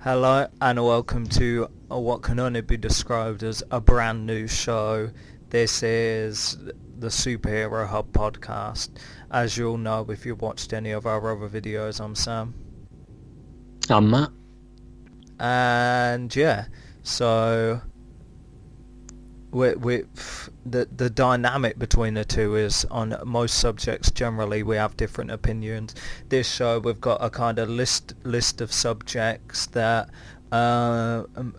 Hello and welcome to what can only be described as a brand new show. This is the Superhero Hub podcast. As you'll know if you've watched any of our other videos, I'm Sam. I'm Matt. And yeah, so the dynamic between the two is on most subjects generally we have different opinions. This show we've got a kind of list of subjects that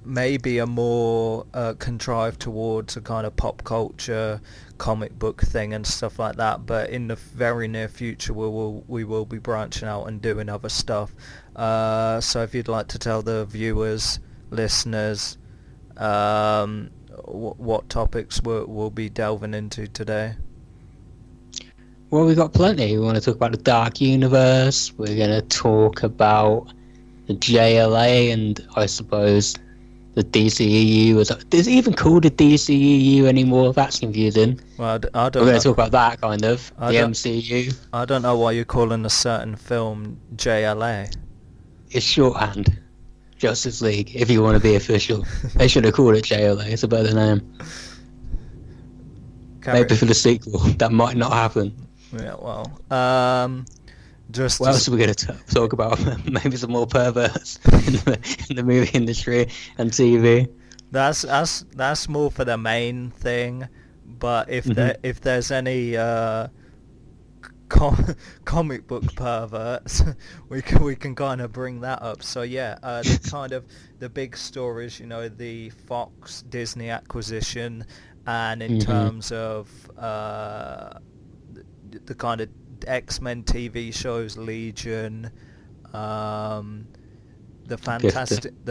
maybe are more contrived towards a kind of pop culture comic book thing and stuff like that, but in the very near future we will be branching out and doing other stuff. So if you'd like to tell the viewers, listeners, what topics we'll be delving into today. Well, we've got plenty. We want to talk about the Dark Universe. We're going to talk about the JLA and I suppose the DCEU. Is it even called the DCEU anymore? That's confusing. Well, I don't We're going to talk about that kind of. The MCU. I don't know why you're calling a certain film JLA. It's shorthand. Justice League, if you want to be official. They should have called it JLA. It's a better name. Maybe for the sequel. That might not happen. Yeah, well. What else are we going to talk about? Maybe some more perverts in the movie industry and TV. That's more for the main thing. But if there's any comic book perverts, we can kind of bring that up. So yeah, the big stories, the Fox Disney acquisition, and in terms of the kind of X-Men TV shows, Legion, the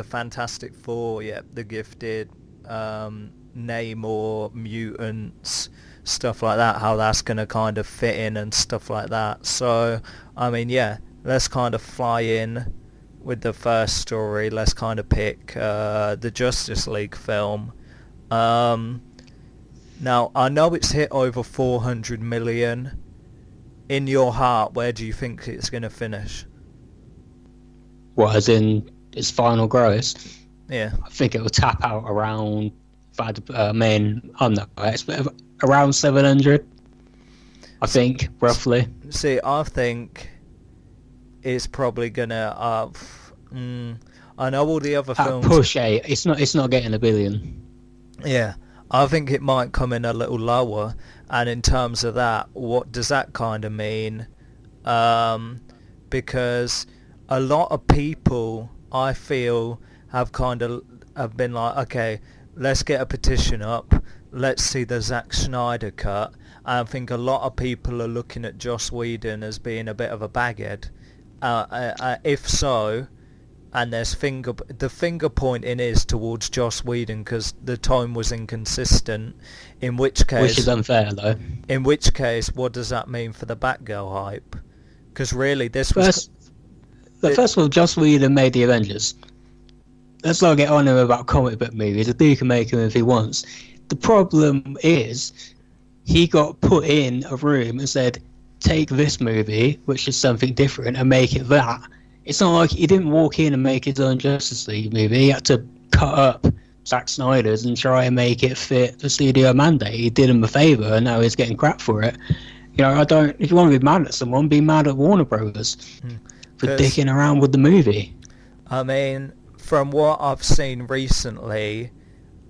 Fantastic Four, the Gifted, Namor, Mutants, stuff like that, how that's going to kind of fit in and stuff like that. So, I mean, yeah, let's kind of fly in with the first story. Let's kind of pick the Justice League film. Now, I know it's hit over 400 million. In your heart, where do you think it's going to finish? What, as in its final gross? Yeah. I think it will tap out around, I'm not right, but around 700, I think, roughly. See, I think it's probably gonna. I know all the other films. Push 8. It's not getting $1 billion. Yeah, I think it might come in a little lower. And in terms of that, what does that kind of mean? Because a lot of people, I feel, have been like, okay, let's get a petition up. Let's see the Zack Snyder cut. I think a lot of people are looking at Joss Whedon as being a bit of a baghead. If so, and the finger pointing is towards Joss Whedon because the tone was inconsistent. In which case, which is unfair though. In which case, what does that mean for the Batgirl hype? Because really, this was. First of all, Joss Whedon made the Avengers. Let's not get on him about comic book movies. The dude can make them if he wants. The problem is, he got put in a room and said, take this movie, which is something different, and make it that. It's not like he didn't walk in and make his own Justice League movie. He had to cut up Zack Snyder's and try and make it fit the studio mandate. He did him a favour, and now he's getting crap for it. If you want to be mad at someone, be mad at Warner Brothers for dicking around with the movie. I mean, from what I've seen recently,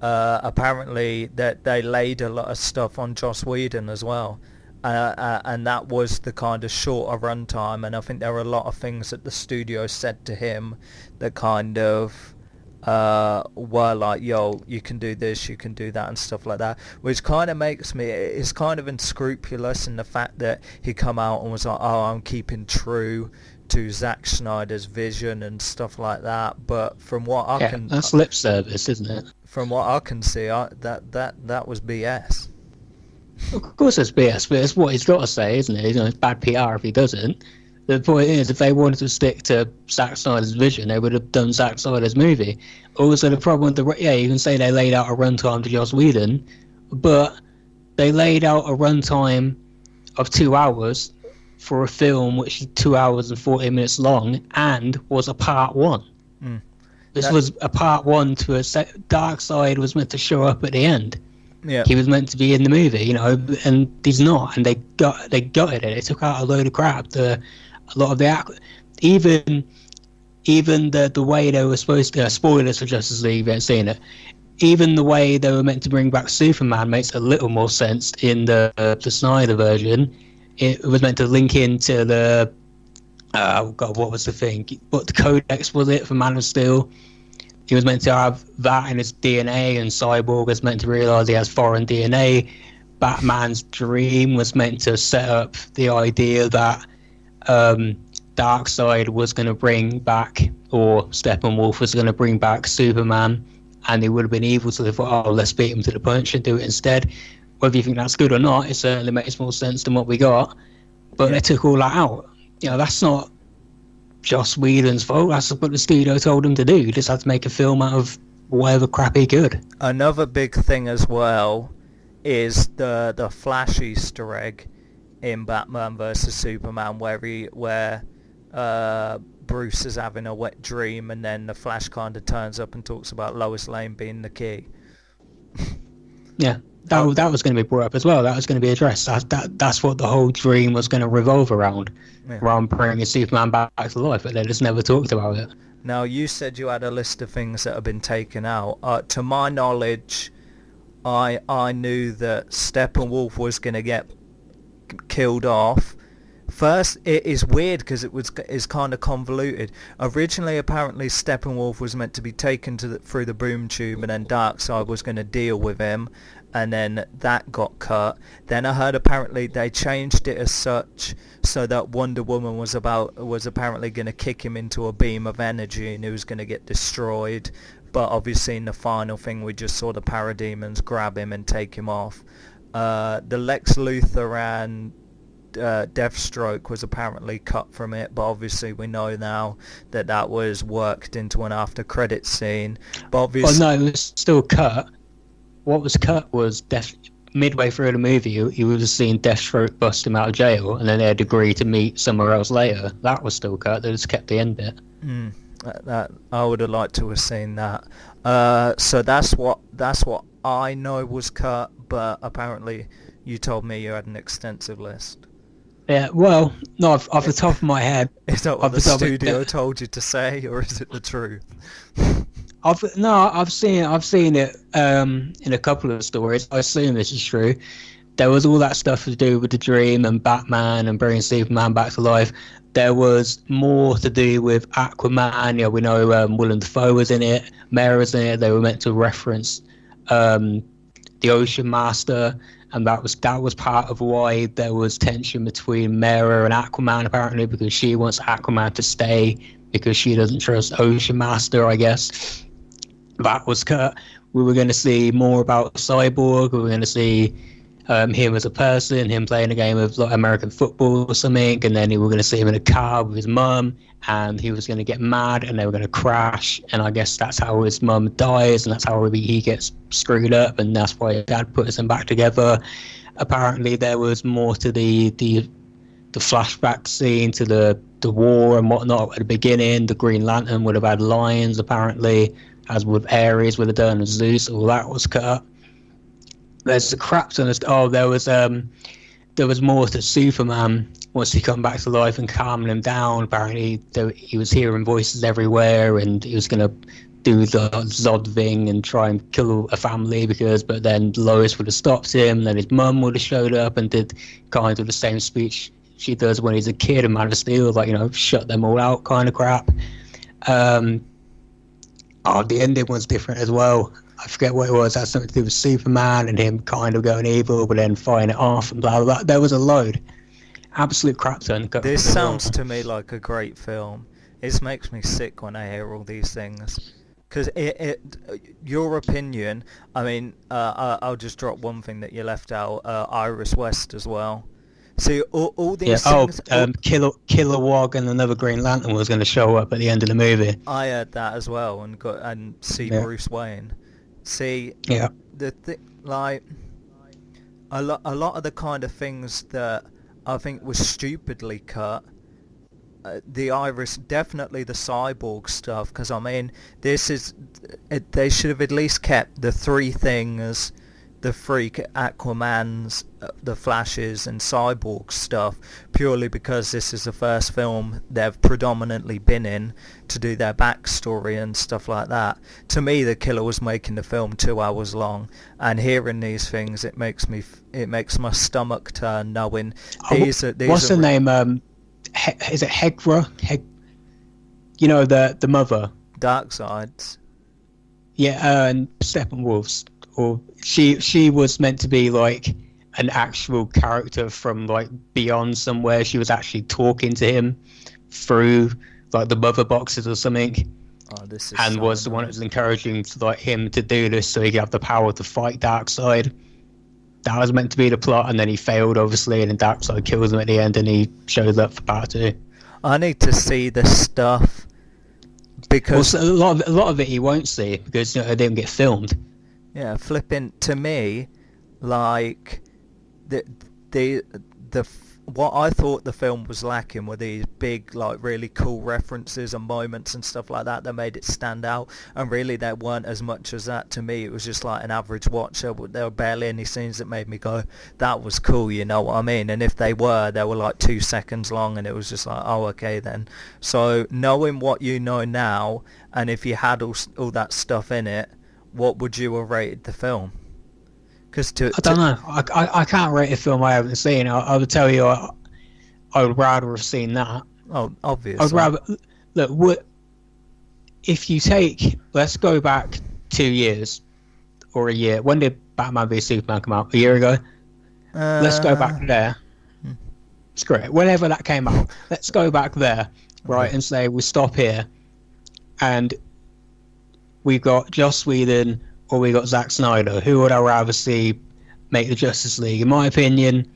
apparently that they laid a lot of stuff on Joss Whedon as well, and that was the kind of shorter runtime. And I think there were a lot of things that the studio said to him that kind of were like, yo, you can do this, you can do that, and stuff like that, which kind of makes me, it's kind of unscrupulous in the fact that he come out and was like, oh, I'm keeping true to Zack Snyder's vision and stuff like that. But from what I can, that's lip service, isn't it? From what I can see, that was BS. Of course it's BS, but it's what he's got to say, isn't it? It's bad PR if he doesn't. The point is, if they wanted to stick to Zack Snyder's vision, they would have done Zack Snyder's movie. Also, the problem with you can say they laid out a runtime to Joss Whedon, but they laid out a runtime of 2 hours for a film which is 2 hours and 40 minutes long and was a part one. This was a part one to a Darkseid was meant to show up at the end. Yeah. He was meant to be in the movie, and he's not. And they gutted it. They took out a load of crap. A lot of the even the way they were supposed to. Spoilers for Justice League. If you haven't seen it. Even the way they were meant to bring back Superman makes a little more sense in the Snyder version. It was meant to link into the what was the thing? What the Codex was it for Man of Steel? He was meant to have that in his DNA, and Cyborg was meant to realise he has foreign DNA. Batman's dream was meant to set up the idea that Darkseid was going to bring back, or Steppenwolf was going to bring back Superman, and he would have been evil, so they thought, let's beat him to the punch and do it instead. Whether you think that's good or not, it certainly makes more sense than what we got. But they took all that out. That's not Joss Whedon's fault. That's what the studio told him to do. He just had to make a film out of whatever crap he could. Another big thing as well is the Flash Easter egg in Batman vs Superman, where Bruce is having a wet dream, and then the Flash kind of turns up and talks about Lois Lane being the key. Yeah, that was going to be brought up as well. That was going to be addressed. That's what the whole dream was going to revolve around. Yeah. Around bringing Superman back to life, but they just never talked about it. Now, you said you had a list of things that have been taken out. To my knowledge, I knew that Steppenwolf was going to get killed off. First, it is weird because it's kind of convoluted. Originally, apparently, Steppenwolf was meant to be taken through the boom tube, and then Darkseid was going to deal with him, and then that got cut. Then I heard apparently they changed it as such so that Wonder Woman was apparently going to kick him into a beam of energy, and he was going to get destroyed. But obviously, in the final thing, we just saw the parademons grab him and take him off. The Lex Luthor and Deathstroke was apparently cut from it, but obviously we know now that was worked into an after credit scene. But obviously, no, it was still cut. What was cut was midway through the movie, you would have seen Deathstroke bust him out of jail, and then they had agreed to meet somewhere else later. That was still cut. They just kept the end bit. That I would have liked to have seen that. So that's what I know was cut, but apparently you told me you had an extensive list. Yeah, well, no, off the top of my head. Is that what the studio told you to say, or is it the truth? I've seen it in a couple of stories. I assume this is true. There was all that stuff to do with the dream and Batman and bringing Superman back to life. There was more to do with Aquaman. We know Willem Dafoe was in it. Mera was in it. They were meant to reference the Ocean Master. And that was part of why there was tension between Mera and Aquaman, apparently, because she wants Aquaman to stay because she doesn't trust Ocean Master, I guess. That was cut. We were going to see more about Cyborg. We were going to see him as a person, him playing a game of American football or something, and then we were going to see him in a car with his mum, and he was going to get mad, and they were going to crash, and I guess that's how his mum dies, and that's how he gets screwed up, and that's why his dad puts them back together. Apparently, there was more to the flashback scene to the war and whatnot at the beginning. The Green Lantern would have had lions, apparently, as would Ares would have done, and Zeus. All that was cut. There's the crap ton of there was more to Superman once he come back to life and calming him down. Apparently he was hearing voices everywhere, and he was going to do the Zod thing and try and kill a family but then Lois would have stopped him, and then his mum would have showed up and did kind of the same speech she does when he's a kid in Man of Steel, shut them all out kind of crap. The ending was different as well. I forget what it was. It had something to do with Superman and him kind of going evil, but then fighting it off and blah, blah, blah. There was a load. Absolute crap ton. This sounds to me like a great film. It makes me sick when I hear all these things. Because your opinion, I mean, I'll just drop one thing that you left out, Iris West as well. See, all these things... Kilowog and another Green Lantern was going to show up at the end of the movie. I heard that as well, and see Bruce Wayne. See, a lot of the kind of things that I think was stupidly cut the Iris, definitely the cyborg stuff, because I mean, they should have at least kept the three things, the Freak, Aquamans, the Flashes and Cyborg stuff, purely because this is the first film they've predominantly been in to do their backstory and stuff like that. To me, the killer was making the film 2 hours long, and hearing these things, it makes my stomach turn, knowing these what's the name? Is it Hegra? You know, the mother. Darksides. Yeah, and Steppenwolf's. Or she was meant to be like an actual character from like beyond somewhere. She was actually talking to him through like the mother boxes or something. Oh, this is and was the one that was encouraging like him to do this so he could have the power to fight Darkseid. That was meant to be the plot, and then he failed obviously, and then Darkseid kills him at the end, and he shows up for part 2. I need to see this stuff because a lot of it he won't see because it didn't get filmed. Yeah, flipping to me, like the what I thought the film was lacking were these big, like, really cool references and moments and stuff like that made it stand out. And really, there weren't as much as that. To me, it was just like an average watcher. There were barely any scenes that made me go, "That was cool," you know what I mean? And if they were like 2 seconds long, and it was just like, "Oh, okay then." So knowing what you know now, and if you had all that stuff in it, what would you have rated the film? I don't know. I can't rate a film I haven't seen. I would tell you I would rather have seen that. Oh, obviously. I'd rather look. If you take, let's go back 2 years or a year. When did Batman v Superman come out? A year ago. Let's go back there. Screw it. Whenever that came out, let's go back there, right, and say we stop here, and we got Joss Whedon or we got Zack Snyder. Who would I rather see make the Justice League? In my opinion,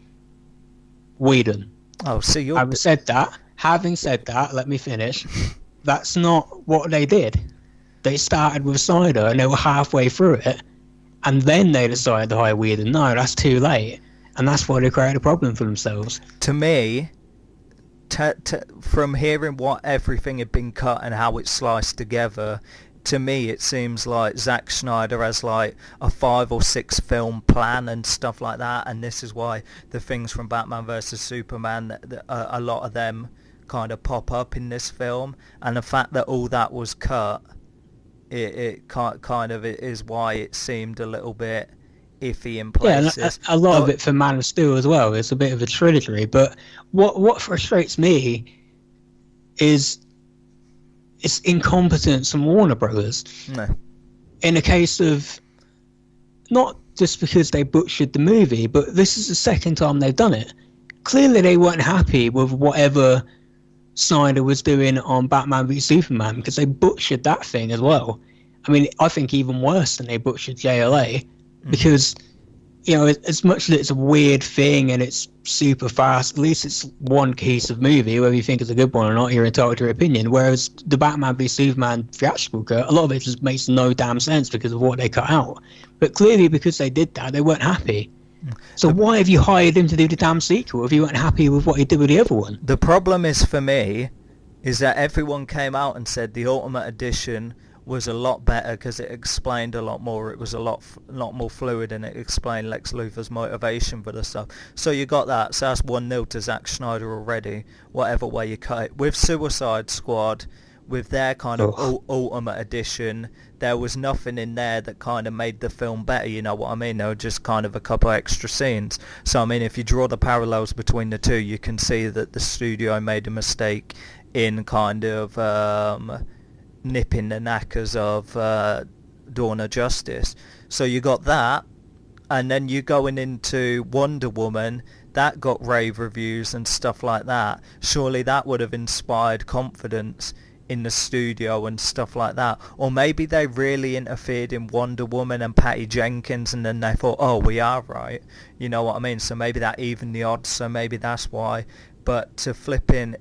Whedon. Oh, so you're... Having said that, let me finish. That's not what they did. They started with Snyder and they were halfway through it, and then they decided to hire Whedon. No, that's too late, and that's why they created a problem for themselves. To me, from hearing what everything had been cut and how it's sliced together, to me it seems like Zack Snyder has like a 5 or 6 film plan and stuff like that, and this is why the things from Batman vs Superman, a lot of them kind of pop up in this film, and the fact that all that was cut, it kind of is why it seemed a little bit iffy in places. Yeah, and a lot of it for Man of Steel as well. It's a bit of a trilogy, but what frustrates me is it's incompetence from Warner Brothers. No. In a case of, not just because they butchered the movie, but this is the second time they've done it. Clearly they weren't happy with whatever Snyder was doing on Batman v Superman, because they butchered that thing as well. I mean, I think even worse than they butchered JLA, because, you know, as much as it's a weird thing and it's super fast, at least it's one piece of movie. Whether you think it's a good one or not, you're entitled to your opinion. Whereas the Batman v Superman theatrical cut, a lot of it just makes no damn sense because of what they cut out. But clearly, because they did that, they weren't happy. So why have you hired him to do the damn sequel if you weren't happy with what he did with the other one? The problem is, for me, is that everyone came out and said the Ultimate Edition was a lot better because it explained a lot more. It was a lot more fluid, and it explained Lex Luthor's motivation for the stuff. So you got that. So that's 1-0 to Zack Snyder already, whatever way you cut it. With Suicide Squad, with their kind of Ultimate Edition, there was nothing in there that kind of made the film better, you know what I mean? There were just kind of a couple of extra scenes. So, I mean, if you draw the parallels between the two, you can see that the studio made a mistake in kind of nipping the knackers of Dawn of Justice. So you got that, and then you going into Wonder Woman, that got rave reviews and stuff like that. Surely that would have inspired confidence in the studio and stuff like that. Or maybe they really interfered in Wonder Woman and Patty Jenkins, and then they thought, oh, we are right, you know what I mean? So maybe that evened the odds, so maybe that's why. But to flip in,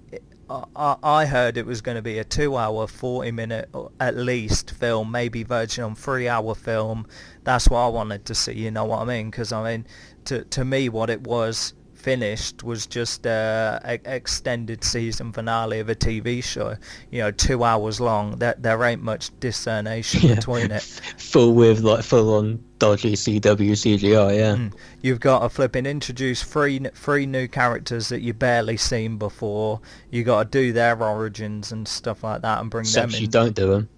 I heard it was going to be a 2-hour, 40-minute at least film, maybe verging on 3-hour film. That's what I wanted to see, you know what I mean? Because, I mean, to me, what it was, finished was just a extended season finale of a TV show, 2 hours long. There ain't much discernation between it. Full on dodgy CW CGI, yeah. You've got to flipping introduce three new characters that you barely seen before. You got to do their origins and stuff like that and bring them in. You don't do them.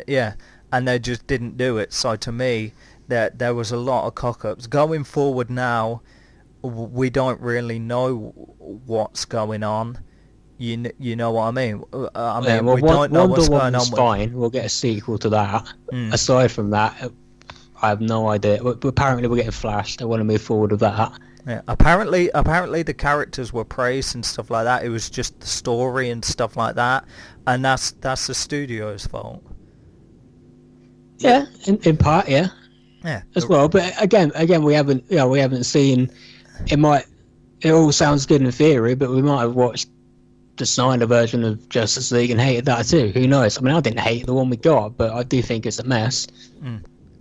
Yeah, and they just didn't do it. So to me, there was a lot of cock-ups. Going forward now, we don't really know what's going on. You know what I mean? We don't know what's going on. Fine, we'll get a sequel to that. Aside from that, I have no idea. But apparently we're getting Flash. They want to move forward with that. Yeah, apparently the characters were praised and stuff like that. It was just the story and stuff like that, and that's the studio's fault. Yeah, in part, yeah. Yeah. As well, but again, we haven't seen. It all sounds good in theory, but we might have watched the Snyder version of Justice League and hated that too. Who knows? I mean, I didn't hate the one we got, but I do think it's a mess.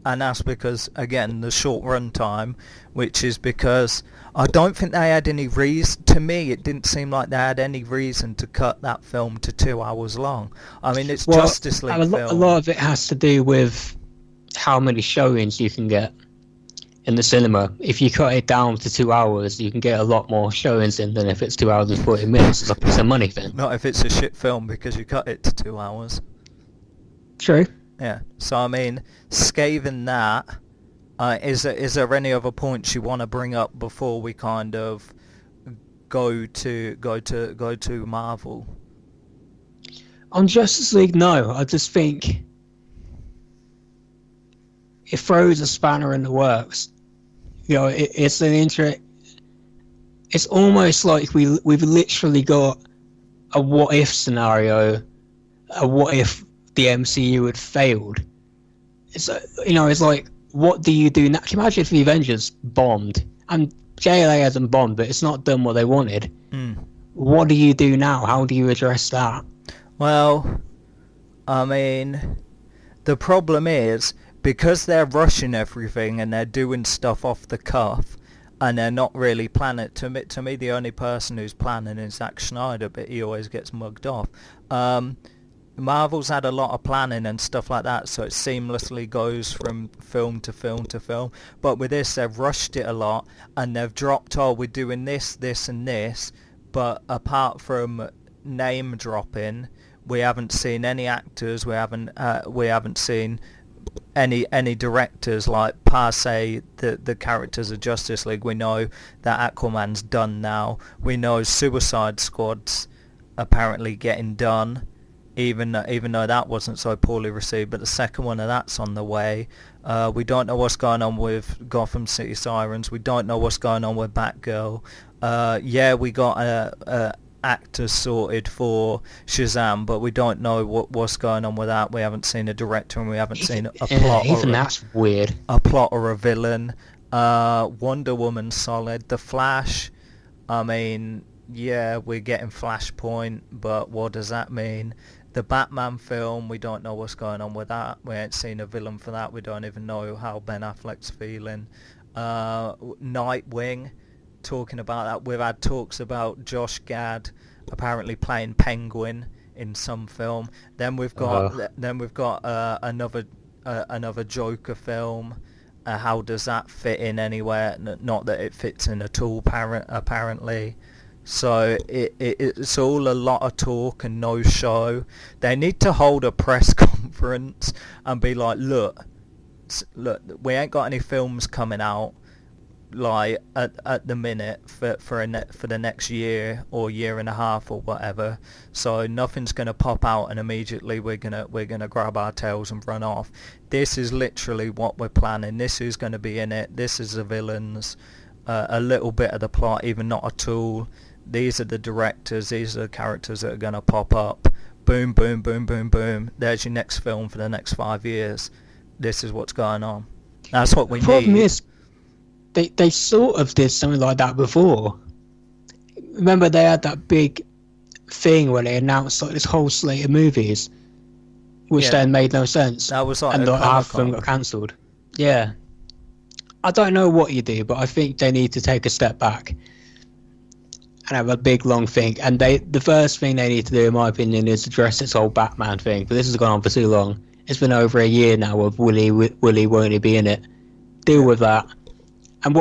And that's because, again, the short run time, which is because I don't think they had any reason. To me, it didn't seem like they had any reason to cut that film to 2 hours long. I mean, it's Justice League film. A lot of it has to do with how many showings you can get in the cinema. If you cut it down to 2 hours, you can get a lot more showings in than if it's 2 hours and 40 minutes. It's a money thing. Not if it's a shit film because you cut it to 2 hours. True. Yeah. So I mean, scathing that, is there any other points you want to bring up before we kind of go to Marvel? On Justice League, no. I just think it throws a spanner in the works. It's an It's almost like we've literally got a what if scenario, a what if the MCU had failed. It's it's like, what do you do now? Can you imagine if the Avengers bombed? And JLA hasn't bombed, but it's not done what they wanted. What do you do now? How do you address that? Well, I mean, the problem is, because they're rushing everything and they're doing stuff off the cuff and they're not really planning. To me, the only person who's planning is Zack Snyder, but he always gets mugged off. Marvel's had a lot of planning and stuff like that, so it seamlessly goes from film to film to film. But with this, they've rushed it a lot, and they've dropped, we're doing this, this, and this. But apart from name dropping, we haven't seen any actors. We haven't seen any directors, like per se the characters of Justice League. We know that Aquaman's done now. We know Suicide Squad's apparently getting done. Even though that wasn't so poorly received, but the second one of that's on the way. We don't know what's going on with Gotham City Sirens. We don't know what's going on with Batgirl. We got actors sorted for Shazam, but we don't know what's going on with that. We haven't seen a director, and we haven't seen a plot. Even that's weird. A plot or a villain. Wonder Woman solid. The Flash, I mean, yeah, we're getting Flashpoint, but what does that mean? The Batman film, we don't know what's going on with that. We ain't seen a villain for that. We don't even know how Ben Affleck's feeling. Nightwing, talking about that. We've had talks about Josh Gad apparently playing Penguin in some film. Then we've got another Joker film. How does that fit in anywhere? Not that it fits in at all, apparently. So it's all a lot of talk and no show. They need to hold a press conference and be like, look, we ain't got any films coming out like at the minute for the next year or year and a half or whatever. So nothing's gonna pop out and immediately we're gonna grab our tails and run off. This is literally what we're planning. This is gonna be in it. This is the villains. A little bit of the plot, even not at all. These are the directors, these are the characters that are going to pop up. Boom, boom, boom, boom, boom. There's your next film for the next 5 years. This is what's going on. That's what we need. The problem is, they sort of did something like that before. Remember, they had that big thing where they announced like this whole slate of movies, which then made no sense. That was like and half of them got cancelled. Yeah. I don't know what you do, but I think they need to take a step back and have a big long thing. And the first thing they need to do, in my opinion, is address this whole Batman thing. But this has gone on for too long. It's been over a year now of will he, won't he be in it? Deal with that. And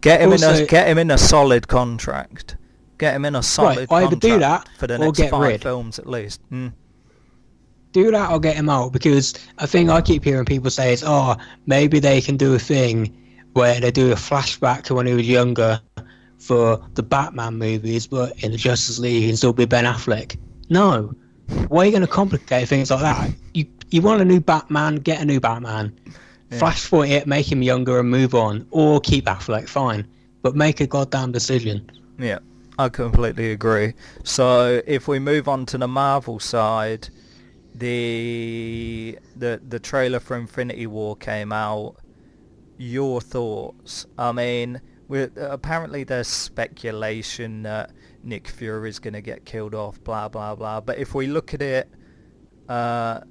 get him in a solid contract. Get him in a solid right, contract do that, for the or next get 5 rid. films at least. Do that or get him out, because a thing I keep hearing people say is, oh, maybe they can do a thing where they do a flashback to when he was younger for the Batman movies, but in the Justice League he can still be Ben Affleck. No. Why are you going to complicate things like that? You want a new Batman, get a new Batman. Yeah. Flash forward it, make him younger and move on. Or keep Affleck, fine. But make a goddamn decision. Yeah, I completely agree. So if we move on to the Marvel side, the trailer for Infinity War came out. Your thoughts? I mean, apparently there's speculation that Nick Fury is going to get killed off, blah blah blah. But if we look at it as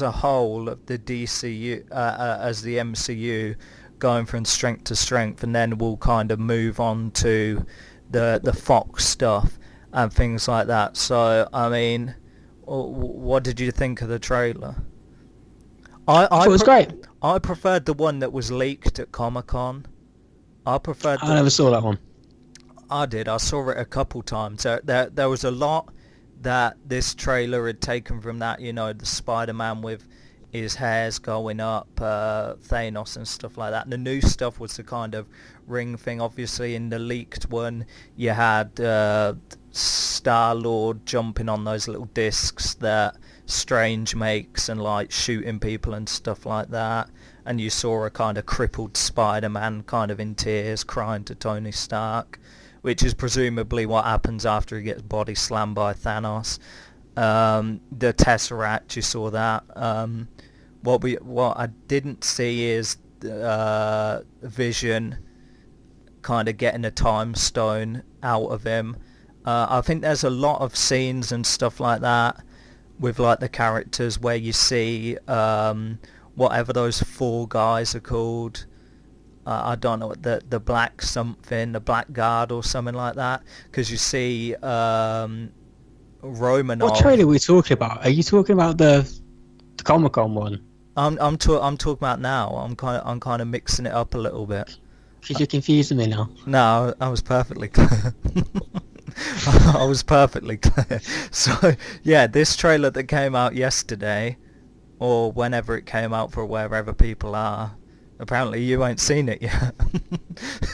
a whole of the DCU, as the MCU, going from strength to strength, and then we'll kind of move on to the Fox stuff and things like that. So, I mean, what did you think of the trailer? I thought it was great. I preferred the one that was leaked at Comic-Con. I never saw that one. I did. I saw it a couple times. There was a lot that this trailer had taken from that, you know, the Spider-Man with his hairs going up, Thanos and stuff like that. And the new stuff was the kind of ring thing. Obviously, in the leaked one, you had Star-Lord jumping on those little discs that Strange makes and like shooting people and stuff like that. And you saw a kind of crippled Spider-Man kind of in tears crying to Tony Stark, which is presumably what happens after he gets body slammed by Thanos. The Tesseract, you saw that. What I didn't see is Vision kind of getting a time stone out of him. I think there's a lot of scenes and stuff like that with like the characters where you see whatever those 4 guys are called. I don't know what the black something, the black guard or something like that, because you see Romanov. What trailer are we talking about? Are you talking about the Comic-Con one? I'm talking about now. I'm kind of mixing it up a little bit. Because you're confusing me now. No, I was perfectly clear. I was perfectly clear. So yeah, this trailer that came out yesterday, or whenever it came out for wherever people are. Apparently you ain't seen it yet.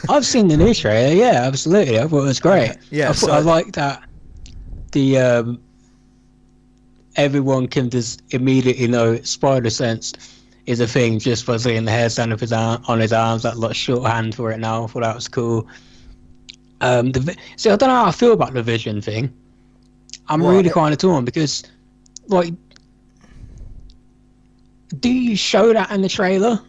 I've seen the new trailer, yeah, absolutely. I thought it was great. Yeah, I like that the everyone can just immediately know Spider Sense is a thing just by seeing the hair stand up on his arms, that lot shorthand for it now. I thought that was cool. See, I don't know how I feel about the Vision thing. I'm really kind of torn because, like, do you show that in the trailer?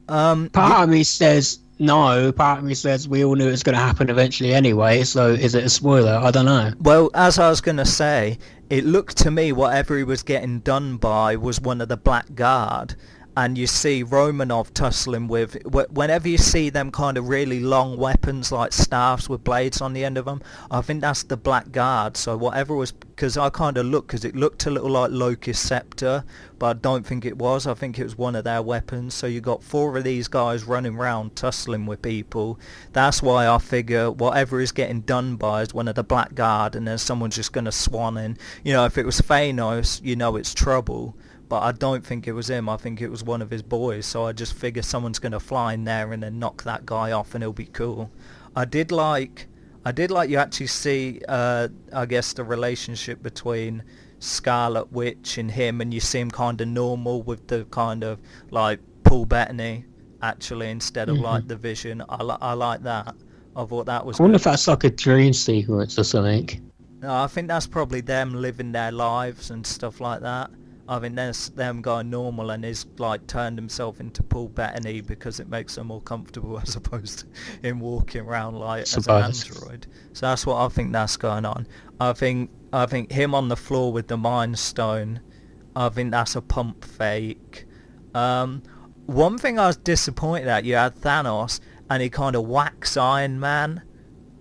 Part of me says no, part of me says we all knew it was going to happen eventually anyway, so is it a spoiler? I don't know. Well, as I was going to say, it looked to me whatever he was getting done by was one of the Black Guard, and you see Romanov tussling with, whenever you see them kind of really long weapons like staffs with blades on the end of them, I think that's the Black Guard. So whatever was, because I kind of looked, because it looked a little like Loki's scepter, but I don't think it was. I think it was one of their weapons. So you got 4 of these guys running around tussling with people. That's why I figure whatever is getting done by is one of the Black Guard, and then someone's just going to swan in. You know, if it was Thanos, you know it's trouble. But I don't think it was him. I think it was one of his boys. So I just figure someone's going to fly in there and then knock that guy off and it'll be cool. I did like you actually see, I guess, the relationship between Scarlet Witch and him, and you see him kind of normal with the kind of like Paul Bettany actually instead of like the Vision. I like that. I thought that was I wonder good. if that's like a dream sequence or something. No, I think that's probably them living their lives and stuff like that. I think that's them going normal, and he's like turned himself into Paul Bettany because it makes him more comfortable as opposed to him walking around like as an android. So that's what I think that's going on. I think him on the floor with the Mind Stone, I think that's a pump fake. One thing I was disappointed at, you had Thanos, and he kind of whacks Iron Man.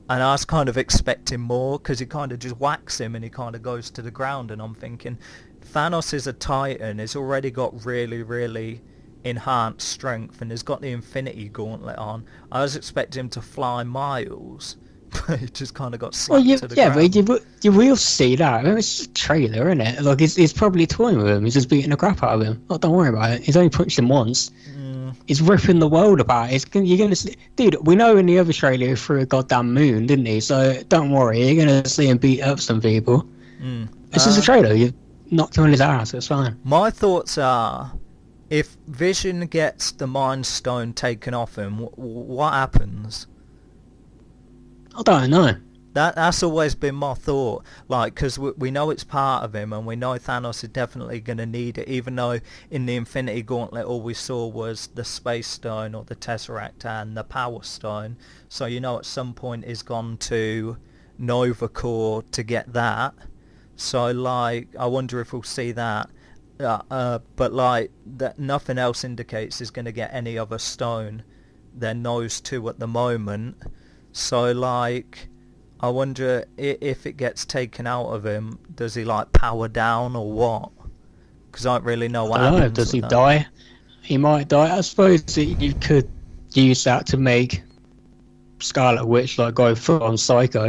And I was kind of expecting more, because he kind of just whacks him and he kind of goes to the ground. And I'm thinking, Thanos is a Titan. He's already got really, really enhanced strength, and he's got the Infinity Gauntlet on. I was expecting him to fly miles, but he just kind of got slapped to the ground. But you will see that. I mean, it's just a trailer, isn't it? Like, he's probably toying with him. He's just beating the crap out of him. Oh, don't worry about it. He's only punched him once. He's ripping the world apart. You're gonna see, dude. We know in the other trailer he threw a goddamn moon, didn't he? So don't worry, you're gonna see him beat up some people. This is a trailer. You knocked him on his ass. It's fine. My thoughts are, if Vision gets the Mind Stone taken off him, what happens? I don't know. That's always been my thought, like, because we know it's part of him, and we know Thanos is definitely going to need it, even though in the Infinity Gauntlet all we saw was the Space Stone or the Tesseract and the Power Stone. So you know at some point he's gone to Nova Corps to get that. So, like, I wonder if we'll see that. But, like, that nothing else indicates he's going to get any other stone than those two at the moment. So, like, I wonder if it gets taken out of him, does he, like, power down or what? Because I don't really know what happens. Does he die? He might die. I suppose you could use that to make Scarlet Witch, like, go full on psycho.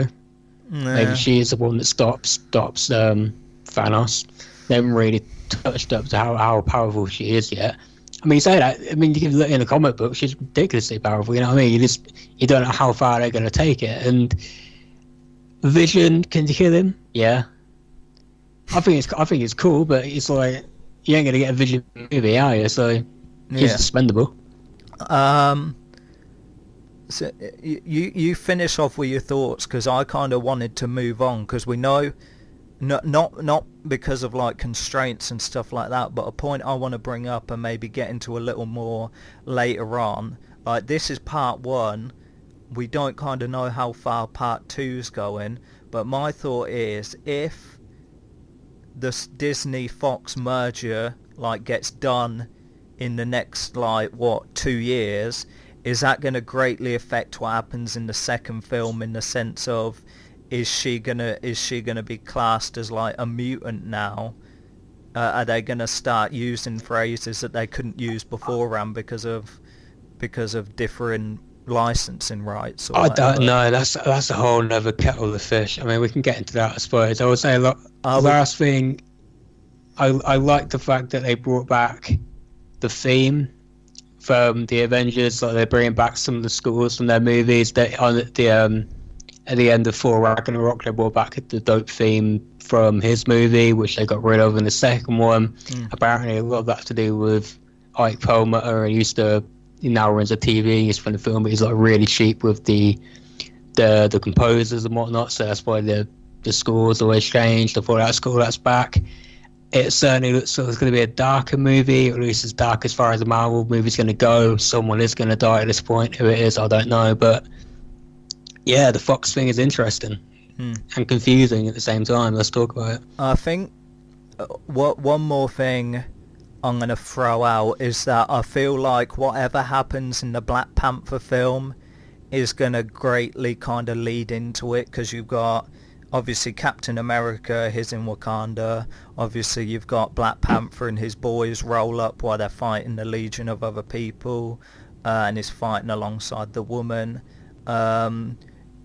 Yeah. Maybe she is the one that stops Thanos. They haven't really touched up to how powerful she is yet. I mean, you say that. I mean, you can look in the comic book. She's ridiculously powerful. You know what I mean? You don't know how far they're going to take it. And Vision, can you kill him? Yeah. I think it's cool, but it's like you ain't going to get a Vision movie, are you? So he's expendable. So you finish off with your thoughts, because I kind of wanted to move on, because we know. Not because of, like, constraints and stuff like that, but a point I want to bring up and maybe get into a little more later on. Like, this is part 1. We don't kind of know how far part 2's going, but my thought is, if this Disney-Fox merger, like, gets done in the next, like, 2 years, is that going to greatly affect what happens in the second film, in the sense of, is she gonna be classed as, like, a mutant now? Are they gonna start using phrases that they couldn't use beforehand because of different licensing rights? Or I don't know. That's a whole nother kettle of fish. I mean, we can get into that, I suppose. I would say, last thing, I like the fact that they brought back the theme from the Avengers. Like, they're bringing back some of the scores from their movies. At the end of Thor Ragnarok, they brought back the dope theme from his movie, which they got rid of in the second one. Apparently, a lot of that's to do with Ike Perlmutter. He now runs a TV. He's from the film, but he's, like, really cheap with the composers and whatnot. So that's why the scores always changed. I thought that's cool. That's back. It certainly looks like it's going to be a darker movie, or at least as dark as far as the Marvel movie's going to go. Someone is going to die at this point. Who it is, I don't know, but. Yeah, the Fox thing is interesting and confusing at the same time. Let's talk about it. I think one more thing I'm going to throw out is that I feel like whatever happens in the Black Panther film is going to greatly kind of lead into it, because you've got, obviously, Captain America, he's in Wakanda. Obviously, you've got Black Panther and his boys roll up while they're fighting the legion of other people, and he's fighting alongside the woman.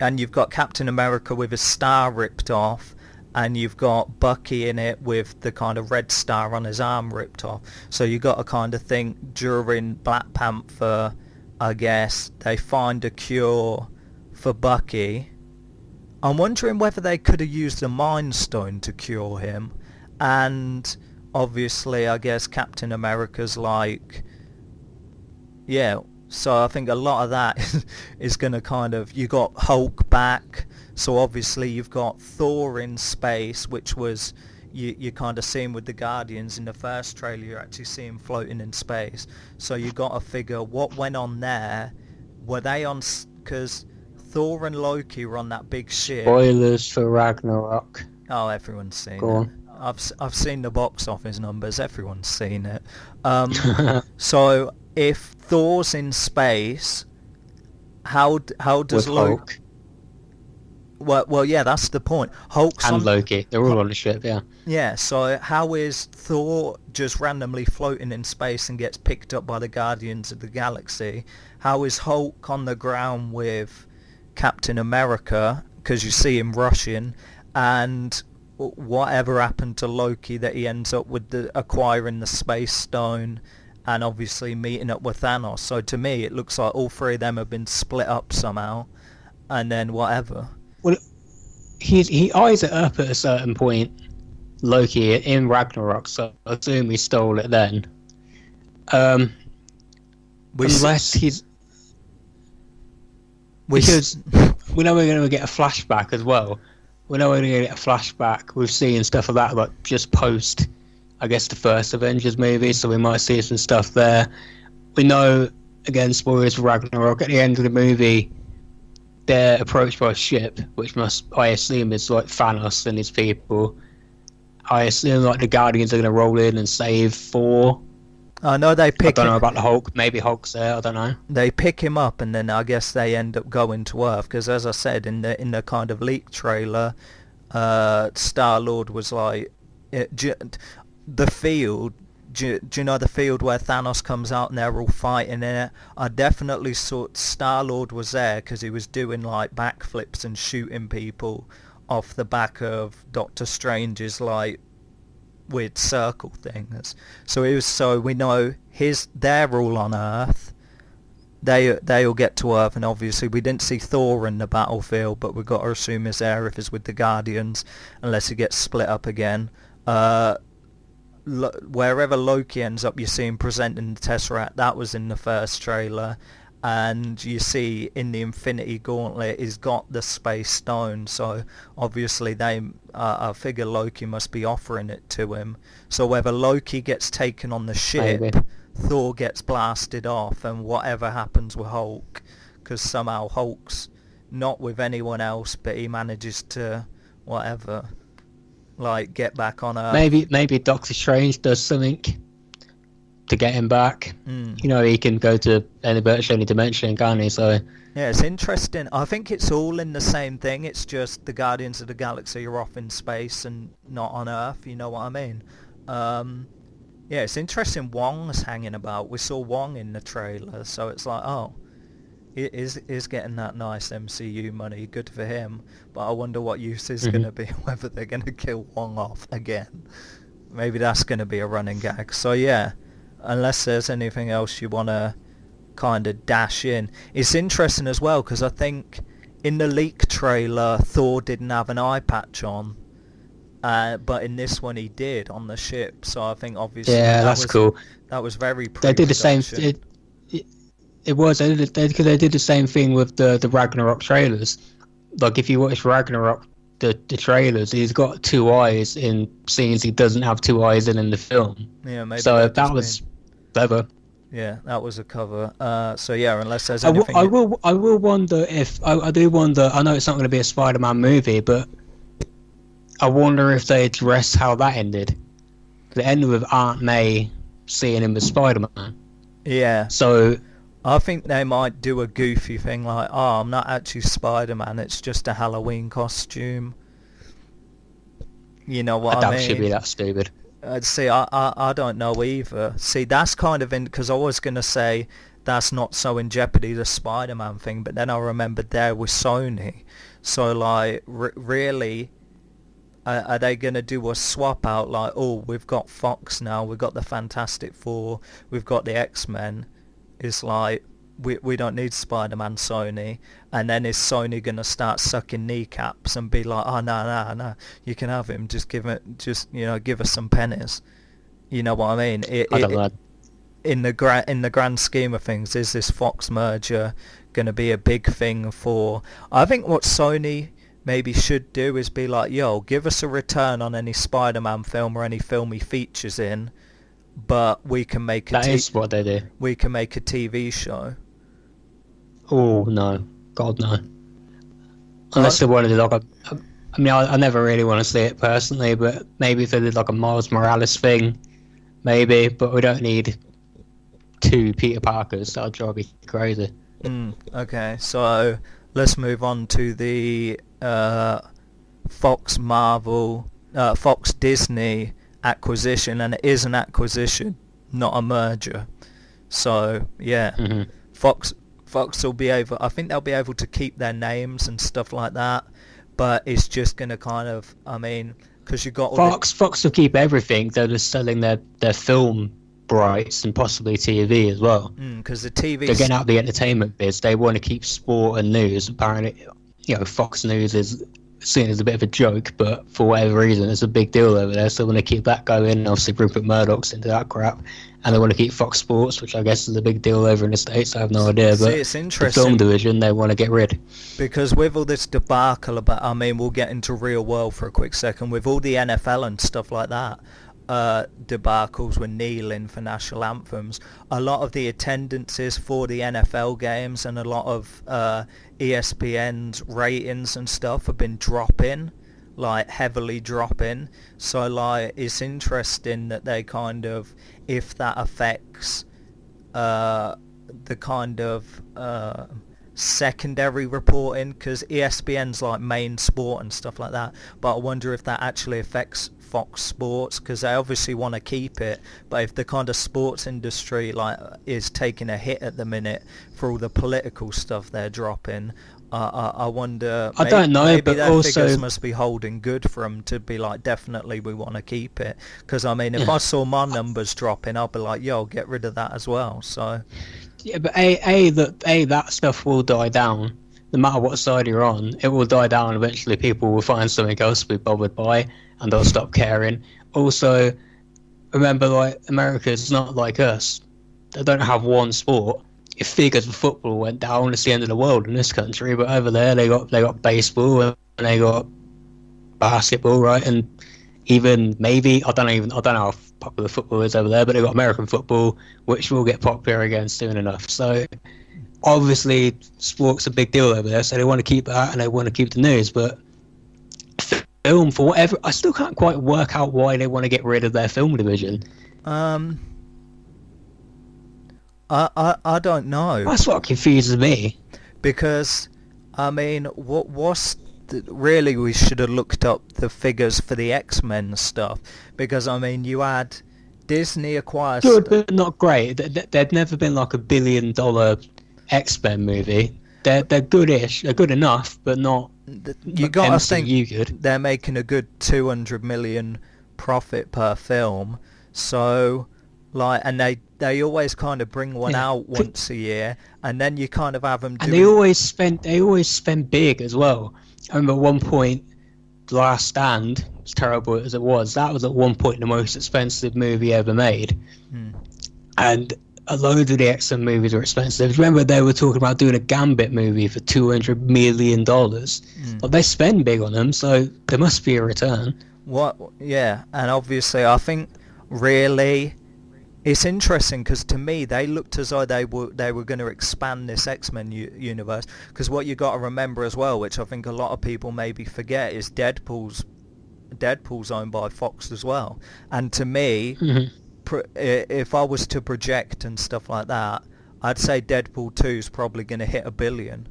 And you've got Captain America with his star ripped off, and you've got Bucky in it with the kind of red star on his arm ripped off. So you got to kind of think during Black Panther, I guess, they find a cure for Bucky. I'm wondering whether they could have used the Mind Stone to cure him. And obviously, I guess Captain America's like, yeah. So I think a lot of that is going to kind of... You got Hulk back. So obviously you've got Thor in space, which was... You kind of see him with the Guardians in the first trailer. You actually see him floating in space. So you got to figure what went on there. Were they on... Because Thor and Loki were on that big ship. Spoilers for Ragnarok. Oh, everyone's seen Go it. on. I've seen the box office numbers. Everyone's seen it. So... If Thor's in space how does with Luke? Hulk Well, yeah, that's the point. Hulk's and on. Loki. They're all on the ship, yeah. Yeah, so how is Thor just randomly floating in space and gets picked up by the Guardians of the Galaxy? How is Hulk on the ground with Captain America, because you see him rushing, and whatever happened to Loki that he ends up with acquiring the Space Stone and obviously meeting up with Thanos. So to me, it looks like all three of them have been split up somehow, and then whatever. Well, he eyes it up at a certain point, Loki, in Ragnarok, so I assume he stole it then. Unless he's... Because we know we're going to get a flashback as well. We know we're going to get a flashback. We've seen stuff of that, like, just post, I guess, the first Avengers movie, so we might see some stuff there. We know, again, spoilers for Ragnarok, at the end of the movie, they're approached by a ship, which I assume is like Thanos and his people. I assume like the Guardians are going to roll in and save Thor. I know they pick. I don't know about the Hulk. Maybe Hulk's there. I don't know. They pick him up, and then I guess they end up going to Earth. Because as I said in the kind of leak trailer, Star-Lord was like, the field. Do you know the field where Thanos comes out and they're all fighting in it? I definitely saw Star-Lord was there because he was doing like backflips and shooting people off the back of Doctor Strange's like weird circle things. So we know they're all on Earth. They all get to Earth, and obviously we didn't see Thor in the battlefield, but we've got to assume he's there if he's with the Guardians, unless he gets split up again. Wherever Loki ends up, you see him presenting the Tesseract. That was in the first trailer, and you see in the Infinity Gauntlet he's got the Space Stone. So obviously I figure Loki must be offering it to him. So whether Loki gets taken on the ship, Maybe. Thor gets blasted off, and whatever happens with Hulk, because somehow Hulk's not with anyone else, but he manages to whatever. Like get back on Earth. Maybe Doctor Strange does something to get him back. You know, he can go to any dimension, can't he? So yeah, it's interesting. I think it's all in the same thing. It's just the Guardians of the Galaxy are off in space and not on Earth. You know what I mean? Yeah, it's interesting. Wong's hanging about. We saw Wong in the trailer, so it's like, oh, it is getting that nice MCU money. Good for him. But I wonder what use is going to be, whether they're going to kill Wong off again. Maybe that's going to be a running gag. So yeah, unless there's anything else you want to kind of dash in. It's interesting as well, because I think in the leak trailer, Thor didn't have an eye patch on. But in this one he did on the ship. So I think obviously that's cool. That was very They did the same... It was. They did the same thing with the Ragnarok trailers. Like if you watch Ragnarok, the trailers, he's got two eyes in scenes he doesn't have two eyes in the film. Yeah, maybe. So that was clever. Yeah, that was a cover. So yeah, unless there's anything. I will wonder if I do wonder. I know it's not going to be a Spider-Man movie, but I wonder if they address how that ended. It ended with Aunt May seeing him as Spider-Man. Yeah. So I think they might do a goofy thing like, oh, I'm not actually Spider-Man, it's just a Halloween costume. You know what I mean? That should be that stupid. See, I don't know either. See, that's kind of because I was going to say that's not so in jeopardy, the Spider-Man thing, but then I remembered there was Sony. So, like, really, are they going to do a swap out like, oh, we've got Fox now, we've got the Fantastic Four, we've got the X-Men. It's like, we don't need Spider-Man, Sony. And then is Sony going to start sucking kneecaps and be like, oh, no, you can have him. Just give us some pennies. You know what I mean? I don't know. In the grand scheme of things, is this Fox merger going to be a big thing for... I think what Sony maybe should do is be like, yo, give us a return on any Spider-Man film or any film he features in. But we can make that is what they do. We can make a TV show. Oh no, God no! Unless they wanted to do like I never really want to see it personally, but maybe if they did like a Miles Morales thing, maybe. But we don't need two Peter Parkers. That'll drive me crazy. Okay, so let's move on to the Fox Marvel, Fox Disney acquisition, and it is an acquisition, not a merger. So yeah, Hmm. Fox Fox will be able. I think they'll be able to keep their names and stuff like that, but it's just gonna kind of. I mean, because you got all the Fox will keep everything. They're just selling their film rights and possibly TV as well. because the They're TV's getting out of the entertainment biz. They want to keep sport and news. Apparently, Fox News is seen as a bit of a joke, but for whatever reason, it's a big deal over there. So they want to keep that going. Obviously, Rupert Murdoch's into that crap, and they want to keep Fox Sports, which I guess is a big deal over in the States. I have no idea, See, but it's the film interesting division they want to get rid. because with all this debacle about, I mean, we'll get into real world for a quick second. With all the NFL and stuff like that, debacles with kneeling for national anthems, a lot of the attendances for the NFL games and a lot of ESPN's ratings and stuff have been dropping, like heavily dropping. So like it's interesting that they kind of, if that affects the kind of secondary reporting, because ESPN's like main sport and stuff like that, but I wonder if that actually affects Fox Sports, because they obviously want to keep it, but if the kind of sports industry like is taking a hit at the minute for all the political stuff they're dropping, I wonder. I don't know, maybe but their also figures must be holding good for them to be like, definitely we want to keep it. Because I mean, if I saw my numbers dropping, I'll be like, yo, get rid of that as well. So yeah, but that stuff will die down. No matter what side you're on, it will die down. Eventually, people will find something else to be bothered by, and they'll stop caring. Also, remember, like, America's not like us. They don't have one sport. If figures of football went down, it's the end of the world in this country. But over there, they got baseball and they got basketball, right? And even maybe I don't know how popular football is over there, but they got American football, which will get popular again soon enough. So obviously, sport's a big deal over there, so they want to keep that and they want to keep the news. But film, for whatever, I still can't quite work out why they want to get rid of their film division. I don't know, That's what confuses me. because I mean, really we should have looked up the figures for the X-Men stuff, because I mean, you had Disney acquires Good, but not great. There'd never been like $1 billion X-Men movie. They're goodish. They're good enough, but not. You gotta think MCU good. they're making a good 200 million profit per film, so like, and they always kind of bring one out once a year, and then you kind of have them And doing. they always spend big as well. I remember at one point, The Last Stand, as terrible as it was, that was at one point the most expensive movie ever made. And a load of the X-Men movies were expensive. Remember, they were talking about doing a Gambit movie for $200 million. But they spend big on them, so there must be a return. Yeah, and obviously I think really it's interesting, because to me they looked as though they were going to expand this X-Men universe, because what you got to remember as well, which I think a lot of people maybe forget, is Deadpool's owned by Fox as well. And to me, if I was to project and stuff like that, I'd say Deadpool 2 is probably going to hit $1 billion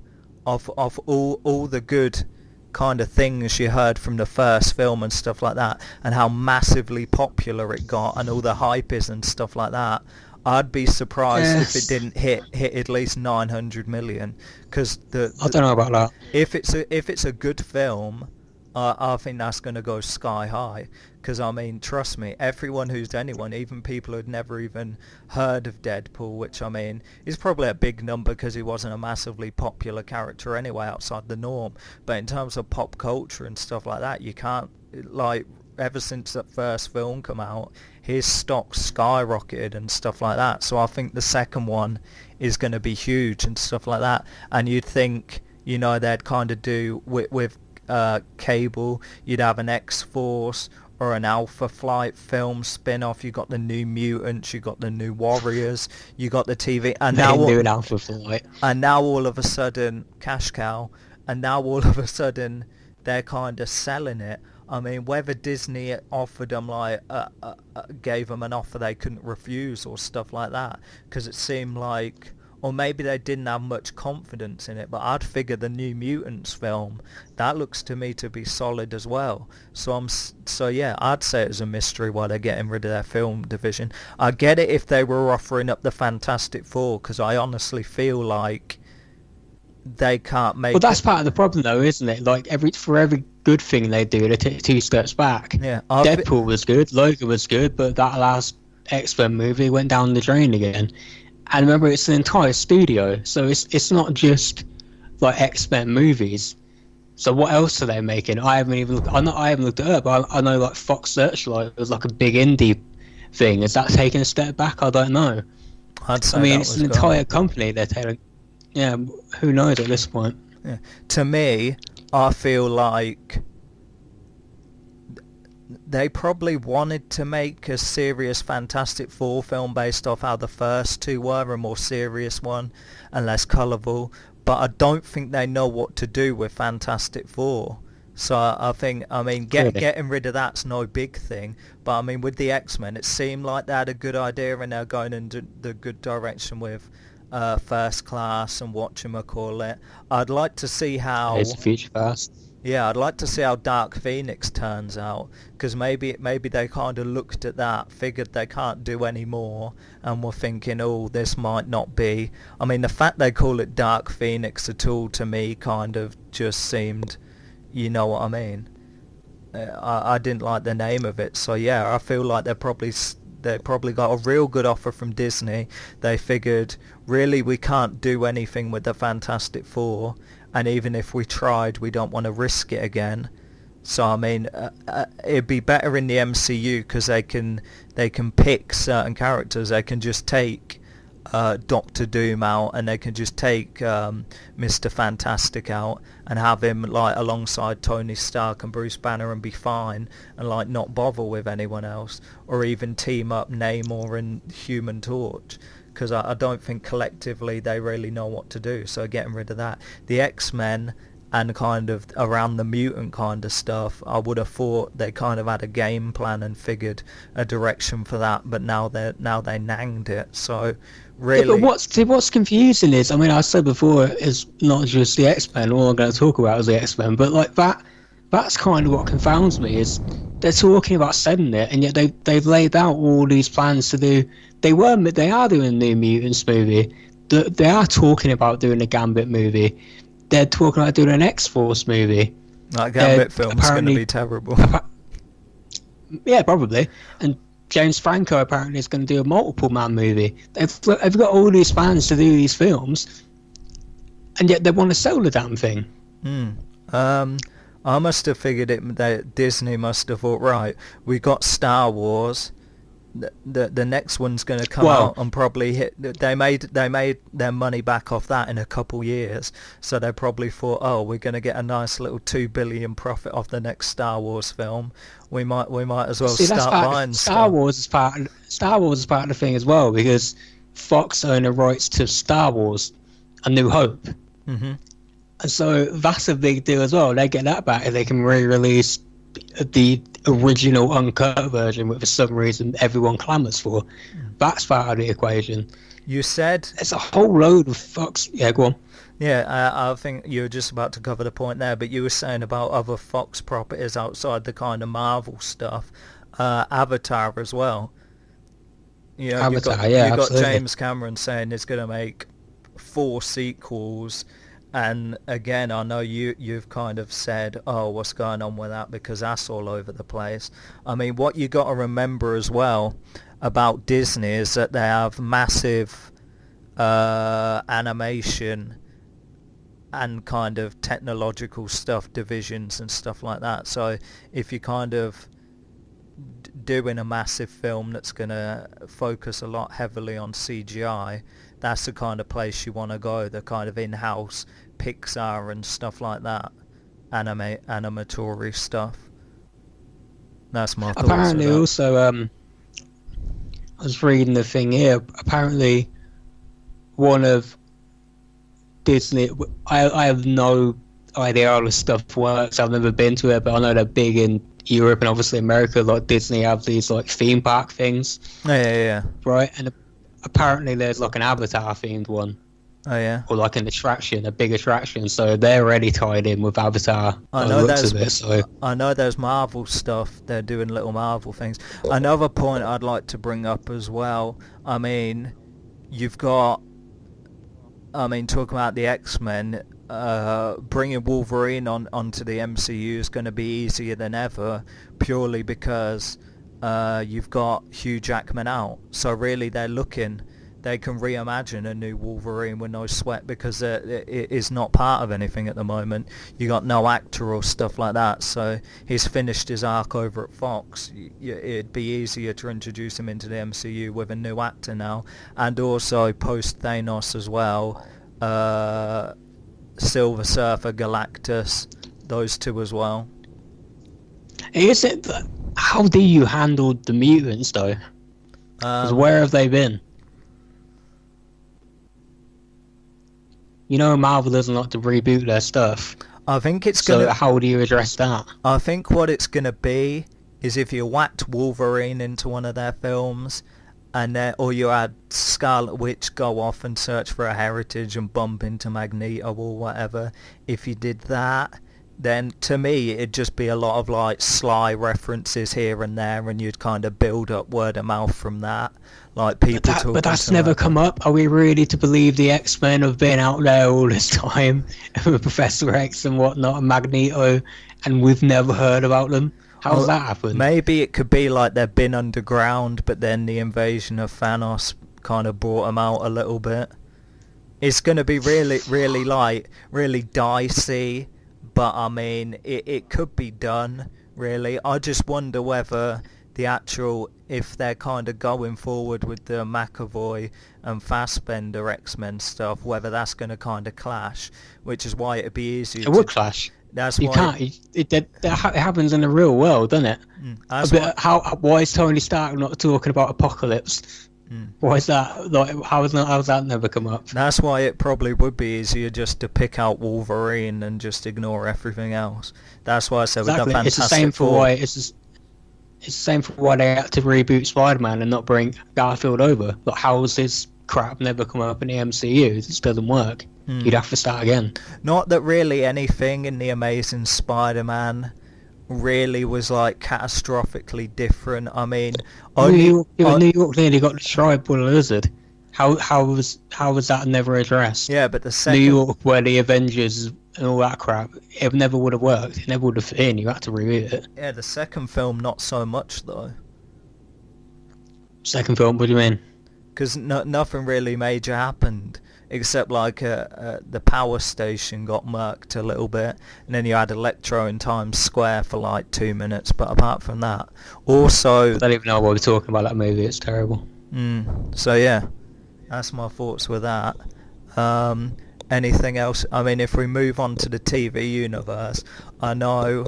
of all the good kind of things you heard from the first film and stuff like that, and how massively popular it got and all the hype is and stuff like that. I'd be surprised if it didn't hit at least 900 million, because I don't know about that. if it's a good film, I think that's going to go sky high. Because I mean, trust me, anyone, even people who'd never even heard of Deadpool, which I mean is probably a big number because he wasn't a massively popular character anyway outside the norm. But in terms of pop culture and stuff like that, you can't, like, ever since that first film come out, his stock skyrocketed and stuff like that. So I think the second one is going to be huge and stuff like that. And you'd think, they'd kind of do with Cable, you'd have an X-Force or an Alpha Flight film spin-off. You got the New Mutants, you got the New Warriors, you got the TV, and now an Alpha Flight. And now all of a sudden, cash cow, and now all of a sudden they're kind of selling it. I mean, whether Disney offered them gave them an offer they couldn't refuse or stuff like that, because it seemed like or maybe they didn't have much confidence in it. But I'd figure the New Mutants film, that looks to me to be solid as well. So yeah, I'd say it's a mystery why they're getting rid of their film division. I get it if they were offering up the Fantastic Four, because I honestly feel like they can't make. Well, that's part of the problem, though, isn't it? Like for every good thing they do, they take 2 steps back. Yeah, Deadpool was good, Logan was good, but that last X-Men movie went down the drain again. And remember, it's an entire studio, so it's not just like X-Men movies. So what else are they making? I haven't looked it up. I know like Fox Searchlight was like a big indie thing. Is that taking a step back? I don't know. I'd say it's an entire company they're taking. Yeah, who knows at this point? Yeah. To me, I feel like they probably wanted to make a serious Fantastic Four film based off how the first 2 were, a more serious one and less colourful. But I don't think they know what to do with Fantastic Four. So I think, getting rid of that's no big thing. But with the X-Men, it seemed like they had a good idea and they're going in the good direction with First Class and whatchamacallit. I'd like to see how... It's Future Past. Yeah, I'd like to see how Dark Phoenix turns out, because maybe they kind of looked at that, figured they can't do any more, and were thinking, oh, this might not be... the fact they call it Dark Phoenix at all, to me, kind of just seemed... You know what I mean? I didn't like the name of it, so yeah, I feel like they probably got a real good offer from Disney. They figured, really, we can't do anything with the Fantastic Four, and even if we tried, we don't want to risk it again. So it'd be better in the MCU because they can pick certain characters. They can just take Doctor Doom out, and they can just take Mr. Fantastic out and have him like alongside Tony Stark and Bruce Banner and be fine, and like not bother with anyone else, or even team up Namor and Human Torch, because I don't think collectively they really know what to do. So getting rid of that, the X-Men and kind of around the mutant kind of stuff, I would have thought they kind of had a game plan and figured a direction for that, but now they nanged it. So really, yeah, but what's confusing is, I said before, it's not just the X-Men. All I'm going to talk about is the X-Men, but like that's kind of what confounds me, is they're talking about setting it, and yet they've laid out all these plans to do. They are doing a New Mutants movie. They are talking about doing a Gambit movie. They're talking about doing an X-Force movie. That Gambit film's going to be terrible. Yeah, probably. And James Franco apparently is going to do a multiple man movie. They've got all these plans to do these films, and yet they want to sell the damn thing. I must have figured it that Disney must have thought, right, we got Star Wars. The next one's going to come out and probably hit. They made their money back off that in a couple years, so they probably thought, oh, we're going to get a nice little $2 billion profit off the next Star Wars film. We might as well start buying Star Wars is part of the thing as well, because Fox own the rights to Star Wars, A New Hope, and so that's a big deal as well. They get that back if they can re-release the original uncut version, which for some reason everyone clamours for. That's part of the equation. You said it's a whole load of Fox. Yeah, go on. Yeah, I think you were just about to cover the point there, but you were saying about other Fox properties outside the kind of Marvel stuff. Avatar as well. You know, Avatar, you got James Cameron saying he's going to make 4 sequels. And again, I know you've kind of said, oh, what's going on with that, because that's all over the place. What you got to remember as well about Disney is that they have massive animation and kind of technological stuff divisions and stuff like that. So if you kind of doing a massive film that's going to focus a lot heavily on CGI, that's the kind of place you want to go, the kind of in-house Pixar and stuff like that, animatory stuff. That's my thoughts. Apparently also, I was reading the thing here, apparently one of Disney, I have no idea how this stuff works, I've never been to it, but I know they're big in Europe and obviously America. Like Disney have these like theme park things. Yeah. Right, and apparently there's like an Avatar themed one, Oh yeah. or like an attraction, a big attraction. So they're already tied in with Avatar. I by the know looks there's of it, so I know there's Marvel stuff. They're doing little Marvel things. Another point I'd like to bring up as well. I mean, you've got. I mean, talking about the X-Men, bringing Wolverine onto the MCU is going to be easier than ever, purely because you've got Hugh Jackman out. So really, they can reimagine a new Wolverine with no sweat because it is not part of anything at the moment. You got no actor or stuff like that, so he's finished his arc over at Fox. It'd be easier to introduce him into the MCU with a new actor now, and also post Thanos as well. Silver Surfer, Galactus, those two as well. is it? How do you handle the mutants though? 'Cause where have they been? You know, Marvel doesn't like to reboot their stuff. I think it's So gonna. how do you address that? I think what it's gonna be is if you whacked Wolverine into one of their films, and or you had Scarlet Witch go off and search for a heritage and bump into Magneto or whatever. If you did that, then to me it'd just be a lot of like sly references here and there, and you'd kind of build up word of mouth from that. Like people talking. But that's to never her. come up. Are we really to believe the X-Men have been out there all this time with Professor X and whatnot and Magneto, and we've never heard about them? How's that happened? Maybe it could be like they've been underground, but then the invasion of Thanos kind of brought them out a little bit. It's going to be really dicey, but I mean, it could be done, really. I just wonder whether if they're kind of going forward with the McAvoy and Fassbender X-Men stuff, whether that's going to kind of clash, which is why it'd be easier. It would clash. That's You why. can't. It happens in the real world, doesn't it? That's But why is Tony Stark not talking about Apocalypse? Why is that? Like, how's that never come up? That's why it probably would be easier just to pick out Wolverine and just ignore everything else. That's why I said Exactly. with the Fantastic It's the same for Four. why it's the same for why they had to reboot Spider-Man and not bring Garfield over. Like, how has this crap never come up in the MCU? It just doesn't work. You'd have to start again. Not that really anything in the Amazing Spider-Man really was like catastrophically different. I mean, New York nearly got destroyed by a lizard. How was that never addressed? yeah, but the New second York, where the Avengers and all that crap, it never would have worked. It never would have fit in. You had to reboot it. yeah, the second film not so much though, Second film, what do you mean? because nothing really major happened. Except like the power station got murked a little bit, and then you had Electro in Times Square for like 2 minutes. But apart from that, also, I don't even know what we're talking about that movie. It's terrible. so yeah, that's my thoughts with that. Anything else? I mean, if we move on to the TV universe, I know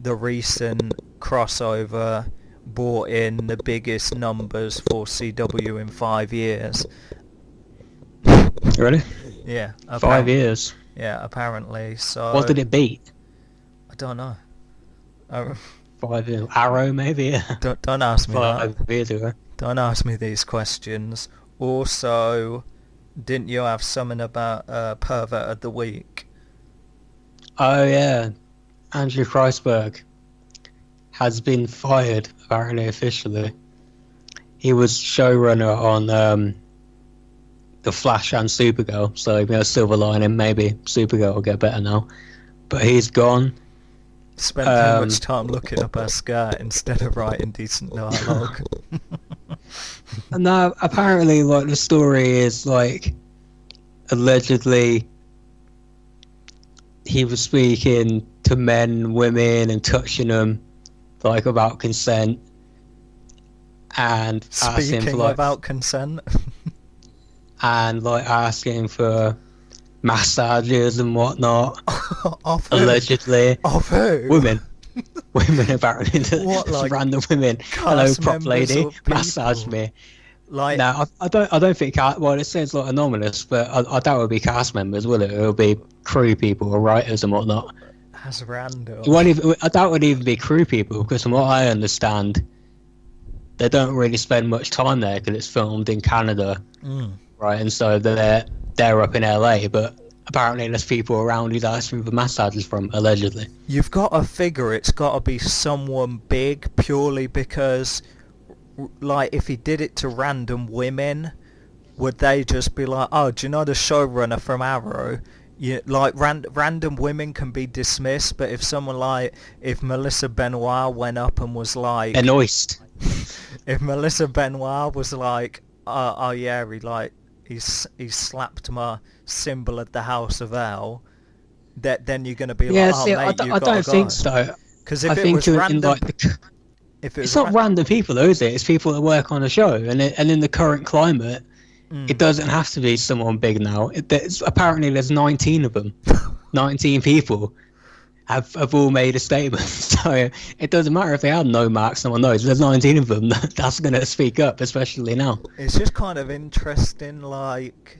the recent crossover brought in the biggest numbers for CW in 5 years. Really? Yeah. 5 years. Yeah, apparently. So What did it beat? I don't know. 5 years. Arrow, maybe? Yeah. Don't ask me that. 5 years ago. Don't ask me these questions. Also, didn't you have something about Pervert of the Week? Oh, yeah. Andrew Kriesberg has been fired, apparently, officially. He was showrunner on The Flash and Supergirl, so silver lining, maybe Supergirl will get better now. But he's gone. Spent too much time looking up her skirt instead of writing decent dialogue. And now, apparently, like, the story is, like, allegedly he was speaking to men, women, and touching them, like, about consent. And asking Speaking for, like, about consent. and like asking for massages and whatnot. Of who? Allegedly, Of who? women apparently. What, like, random women? Hello, cast prop members lady, or people? massage me. Like, No, I don't think. Well, it says like anonymous, but I doubt it would be cast members, will it? It'll be crew people or writers and whatnot. that's random. It won't even, I doubt it would even be crew people, because from what I understand, they don't really spend much time there because it's filmed in Canada. Right, and so they're up in LA, but apparently there's people around he's asking for massages from, allegedly. You've got to figure it's got to be someone big, purely because, like, if he did it to random women, would they just be like, oh, do you know the showrunner from Arrow? Like, random women can be dismissed, but if someone like, if Melissa Benoist went up and was like... Benoist. If Melissa Benoist was like, oh yeah, he slapped my symbol at the House of L, then you're going to be like, oh, see, mate, I don't think so. Because if it was random... It's not random people though, is it? It's people that work on the show, and in the current climate, it doesn't have to be someone big now. Apparently there's 19 of them. 19 people have all made a statement. So it doesn't matter if they have no marks, no one knows. There's 19 of them that's going to speak up, especially now. It's just kind of interesting, like,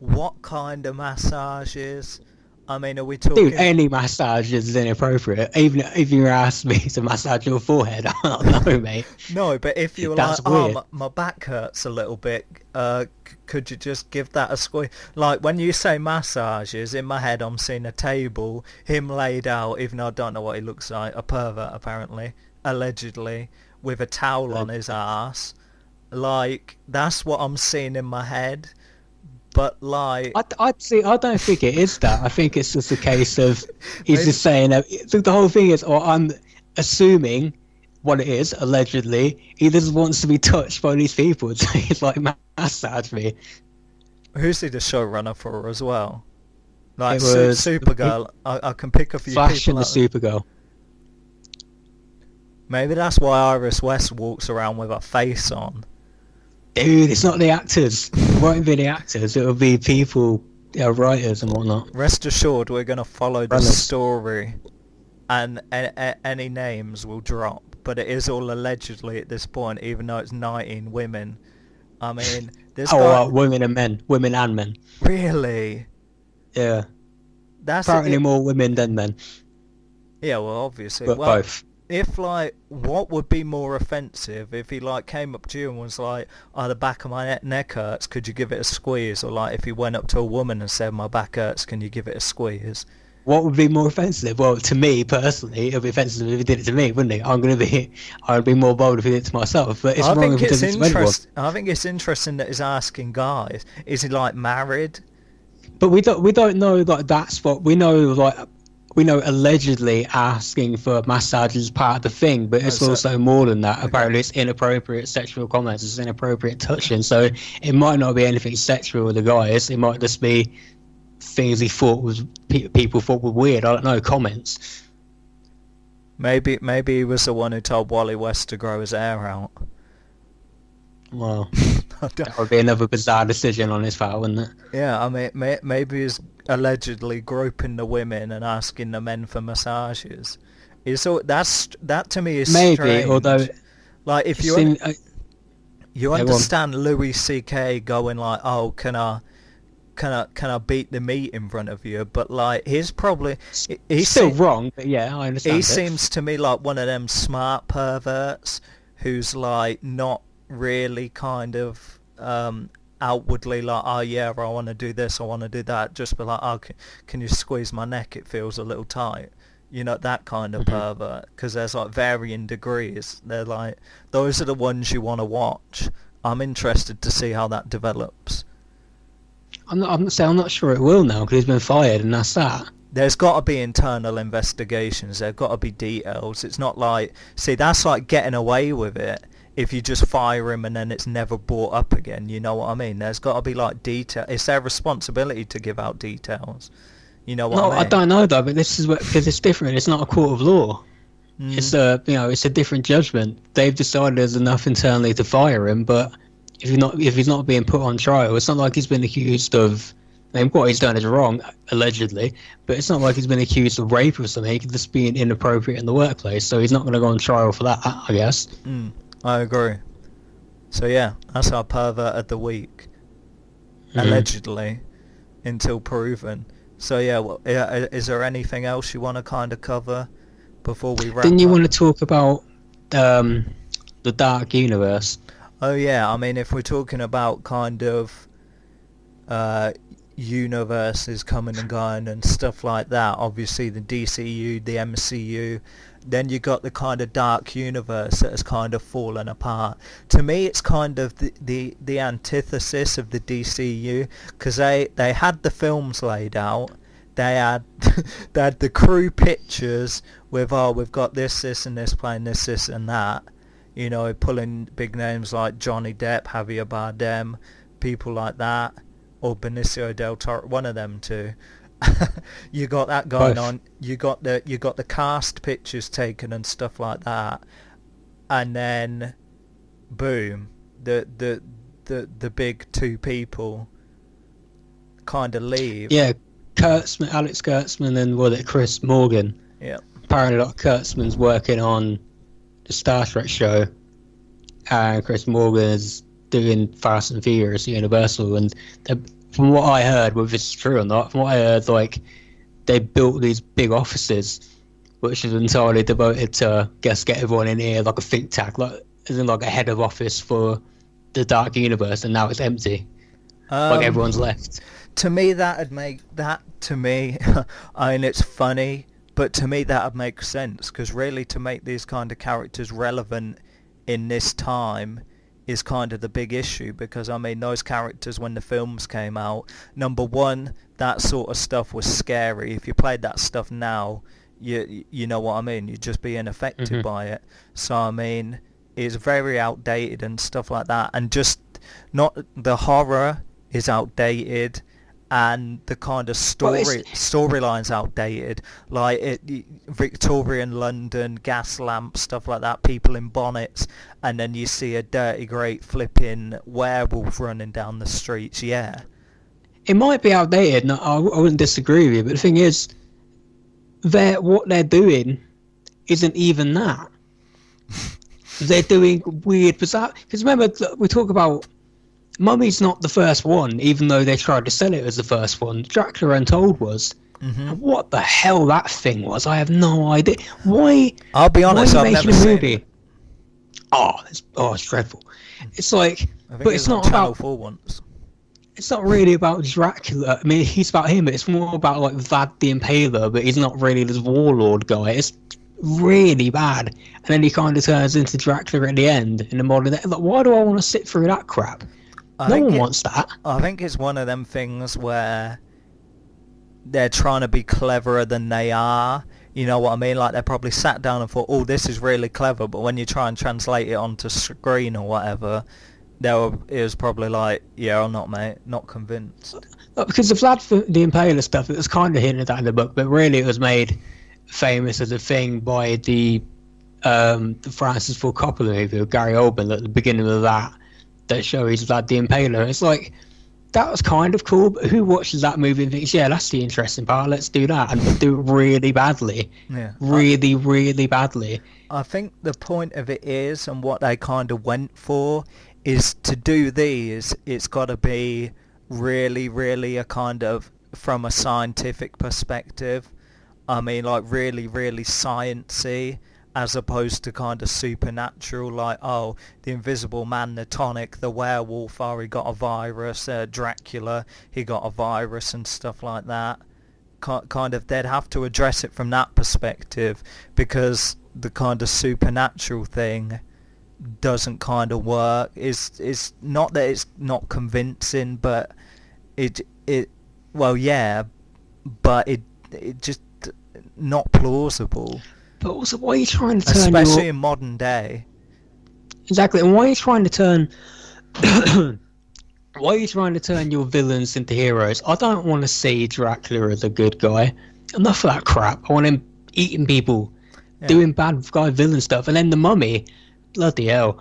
what kind of massages? I mean, are we talking... Dude, any massage is inappropriate. Even if you asked me to massage your forehead, I don't know, mate. No, but if you were like, oh, my back hurts a little bit, could you just give that a squeeze? Like, when you say massages, in my head I'm seeing a table, him laid out, even though I don't know what he looks like, a pervert apparently, allegedly, with a towel on his ass. Like, that's what I'm seeing in my head. But like, I don't think it is that. I think it's just a case of he's just saying that. The whole thing is, or I'm assuming what it is, allegedly, he just wants to be touched by these people. So he's like, massage me. Who's he the showrunner for as well? Like Supergirl. I can pick a few Flash people. Flash and the Supergirl. Maybe that's why Iris West walks around with her face on. Dude, it's not the actors. It won't be the actors. It'll be people, writers and whatnot. Rest assured, we're going to follow the story, and any names will drop. But it is all allegedly at this point, even though it's 19 women. I mean, this women and men. Women and men. Really? Yeah. That's apparently more women than men. Yeah, well, obviously. But both. If, like, what would be more offensive if he, like, came up to you and was like, oh, the back of my neck hurts, could you give it a squeeze? Or, like, if he went up to a woman and said, my back hurts, can you give it a squeeze? What would be more offensive? Well, to me, personally, it would be offensive if he did it to me, wouldn't it? I'd be more bold if he did it to myself, but it's wrong if he does it to anyone. I think it's interesting that he's asking guys, is he, like, married? But we don't know, like, that's what, we know allegedly asking for massage is part of the thing, but it's also more than that. Apparently it's inappropriate sexual comments, it's inappropriate touching, so it might not be anything sexual with the guys, it might just be things people thought were weird, I don't know, comments. Maybe he was the one who told Wally West to grow his hair out. Well, that would be another bizarre decision on his part, wouldn't it? Yeah, I mean, maybe he's allegedly groping the women and asking the men for massages. That to me is maybe, strange. Although, like, if you understand Louis C.K. going like, oh, can I beat the meat in front of you? But like, he's still wrong. But yeah, I understand. He seems to me like one of them smart perverts who's like not really kind of outwardly like, oh yeah, I want to do this, I want to do that, just be like, oh, can you squeeze my neck, it feels a little tight, you know, that kind of pervert. Because there's like varying degrees. They're like, those are the ones you want to watch. I'm interested to see how that develops. I'm not sure it will now, because he's been fired and that's that. There's got to be internal investigations, there's got to be details. It's not like, see, that's like getting away with it if you just fire him and then it's never brought up again, you know what I mean? There's got to be like detail. It's their responsibility to give out details. You know what I mean? I don't know though, but this is because it's different. It's not a court of law. It's it's a different judgment. They've decided there's enough internally to fire him, but if he's not being put on trial, it's not like he's been accused of. I mean, what he's done is wrong, allegedly, but it's not like he's been accused of rape or something. He could just be inappropriate in the workplace, so he's not going to go on trial for that, I guess. I agree. So yeah, that's our pervert of the week. Allegedly, until proven. So yeah, is there anything else you want to kind of cover before we wrap Didn't you up? want to talk about the Dark Universe? Oh yeah, I mean, if we're talking about kind of universes coming and going and stuff like that. Obviously the DCEU, the MCU. Then you got the kind of dark universe that has kind of fallen apart. To me, it's kind of the antithesis of the DCEU, because they had the films laid out. They had they had the crew pictures with, oh, we've got this and this playing this and that. You know, pulling big names like Johnny Depp, Javier Bardem, people like that, or Benicio del Toro, one of them two. You got that going on. You got the cast pictures taken and stuff like that, and then boom, the big two people kind of leave. Yeah, Kurtzman, Alex Kurtzman, and Chris Morgan. Yeah. Apparently, Kurtzman's working on the Star Trek show, and Chris Morgan is doing Fast and Furious Universal, and from what I heard, whether it's true or not, from what I heard, like, they built these big offices, which is entirely devoted to get everyone in here, like a think tank, like as in like a head of office for the Dark Universe, and now it's empty. Like everyone's left. To me, that'd make that. To me, I mean, it's funny, but to me that would make sense, because really, to make these kind of characters relevant in this time is kind of the big issue, because I mean, those characters, when the films came out, number one, that sort of stuff was scary. If you played that stuff now, you know what I mean, you'd just be unaffected by it. So I mean, it's very outdated and stuff like that, and just not the horror is outdated, and the kind of storyline's outdated, like Victorian London, gas lamps, stuff like that, people in bonnets, and then you see a dirty, great flipping werewolf running down the streets. Yeah, it might be outdated. No, I wouldn't disagree with you, but the thing is, what they're doing isn't even that. They're doing weird, bizarre. Because remember, we talk about Mummy's not the first one, even though they tried to sell it as the first one. Dracula Untold was. And what the hell that thing was, I have no idea. Why? I'll be honest, I've never seen it. It's dreadful. It's like, but it's not Channel about 4 once. It's not really about Dracula. I mean, he's about him, but it's more about like Vlad the Impaler, but he's not really this warlord guy. It's really bad. And then he kind of turns into Dracula at the end in the modern day. Like, why do I want to sit through that crap? No one wants that. I think it's one of them things where they're trying to be cleverer than they are. You know what I mean? Like, they probably sat down and thought, oh, this is really clever, but when you try and translate it onto screen or whatever, it was probably like, yeah, I'm not, mate, not convinced. Because the Vlad the Impaler stuff, it was kind of hinted at in the book, but really it was made famous as a thing by the Francis Ford Coppola movie with Gary Oldman at the beginning of that show. He's Vlad the Impaler. It's like, that was kind of cool, but who watches that movie and thinks, yeah, that's the interesting part, let's do that, and do it really badly. Yeah. Really badly. I think the point of it is, and what they kind of went for, is to do these, it's got to be really a kind of, from a scientific perspective, I mean, like really sciencey, as opposed to kind of supernatural, like, oh, the Invisible Man, the tonic, the werewolf, oh, he got a virus, Dracula, he got a virus and stuff like that. Kind of, they'd have to address it from that perspective, because the kind of supernatural thing doesn't kind of work. It's not that it's not convincing, but it well, yeah, but it just not plausible. But also, why are you trying to turn especially in modern day? Exactly, and why are you trying to turn why are you trying to turn your villains into heroes? I don't want to see Dracula as a good guy. Enough of that crap. I want him eating people, doing bad guy villain stuff, and then the Mummy. Bloody hell!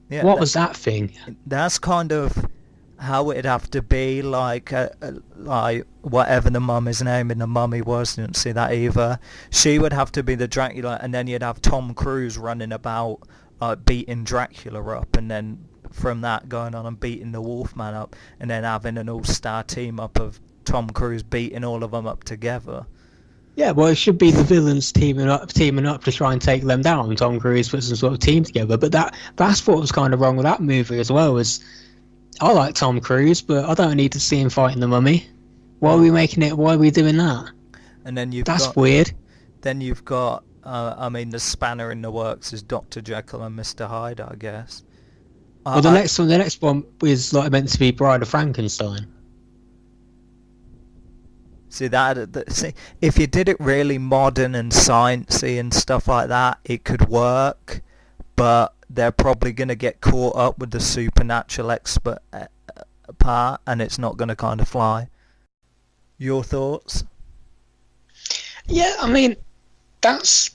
Yeah, what was that thing? That's kind of how it'd have to be, like whatever the mummy's name in The Mummy was. Didn't see that either. She would have to be the Dracula, and then you'd have Tom Cruise running about, beating Dracula up, and then from that going on and beating the Wolfman up, and then having an all-star team up of Tom Cruise beating all of them up together. Yeah, well, it should be the villains teaming up to try and take them down. Tom Cruise put some sort of team together, but that's what was kind of wrong with that movie as well. Is I like Tom Cruise, but I don't need to see him fighting the Mummy. Why are we making it? Why are we doing that? And then That's weird. Then you've got, I mean, the spanner in the works is Dr. Jekyll and Mr. Hyde, I guess. Well, the next one is like meant to be Bride of Frankenstein. See see, if you did it really modern and sciencey and stuff like that, it could work. But they're probably going to get caught up with the supernatural expert part, and it's not going to kind of fly. Your thoughts? Yeah, I mean, that's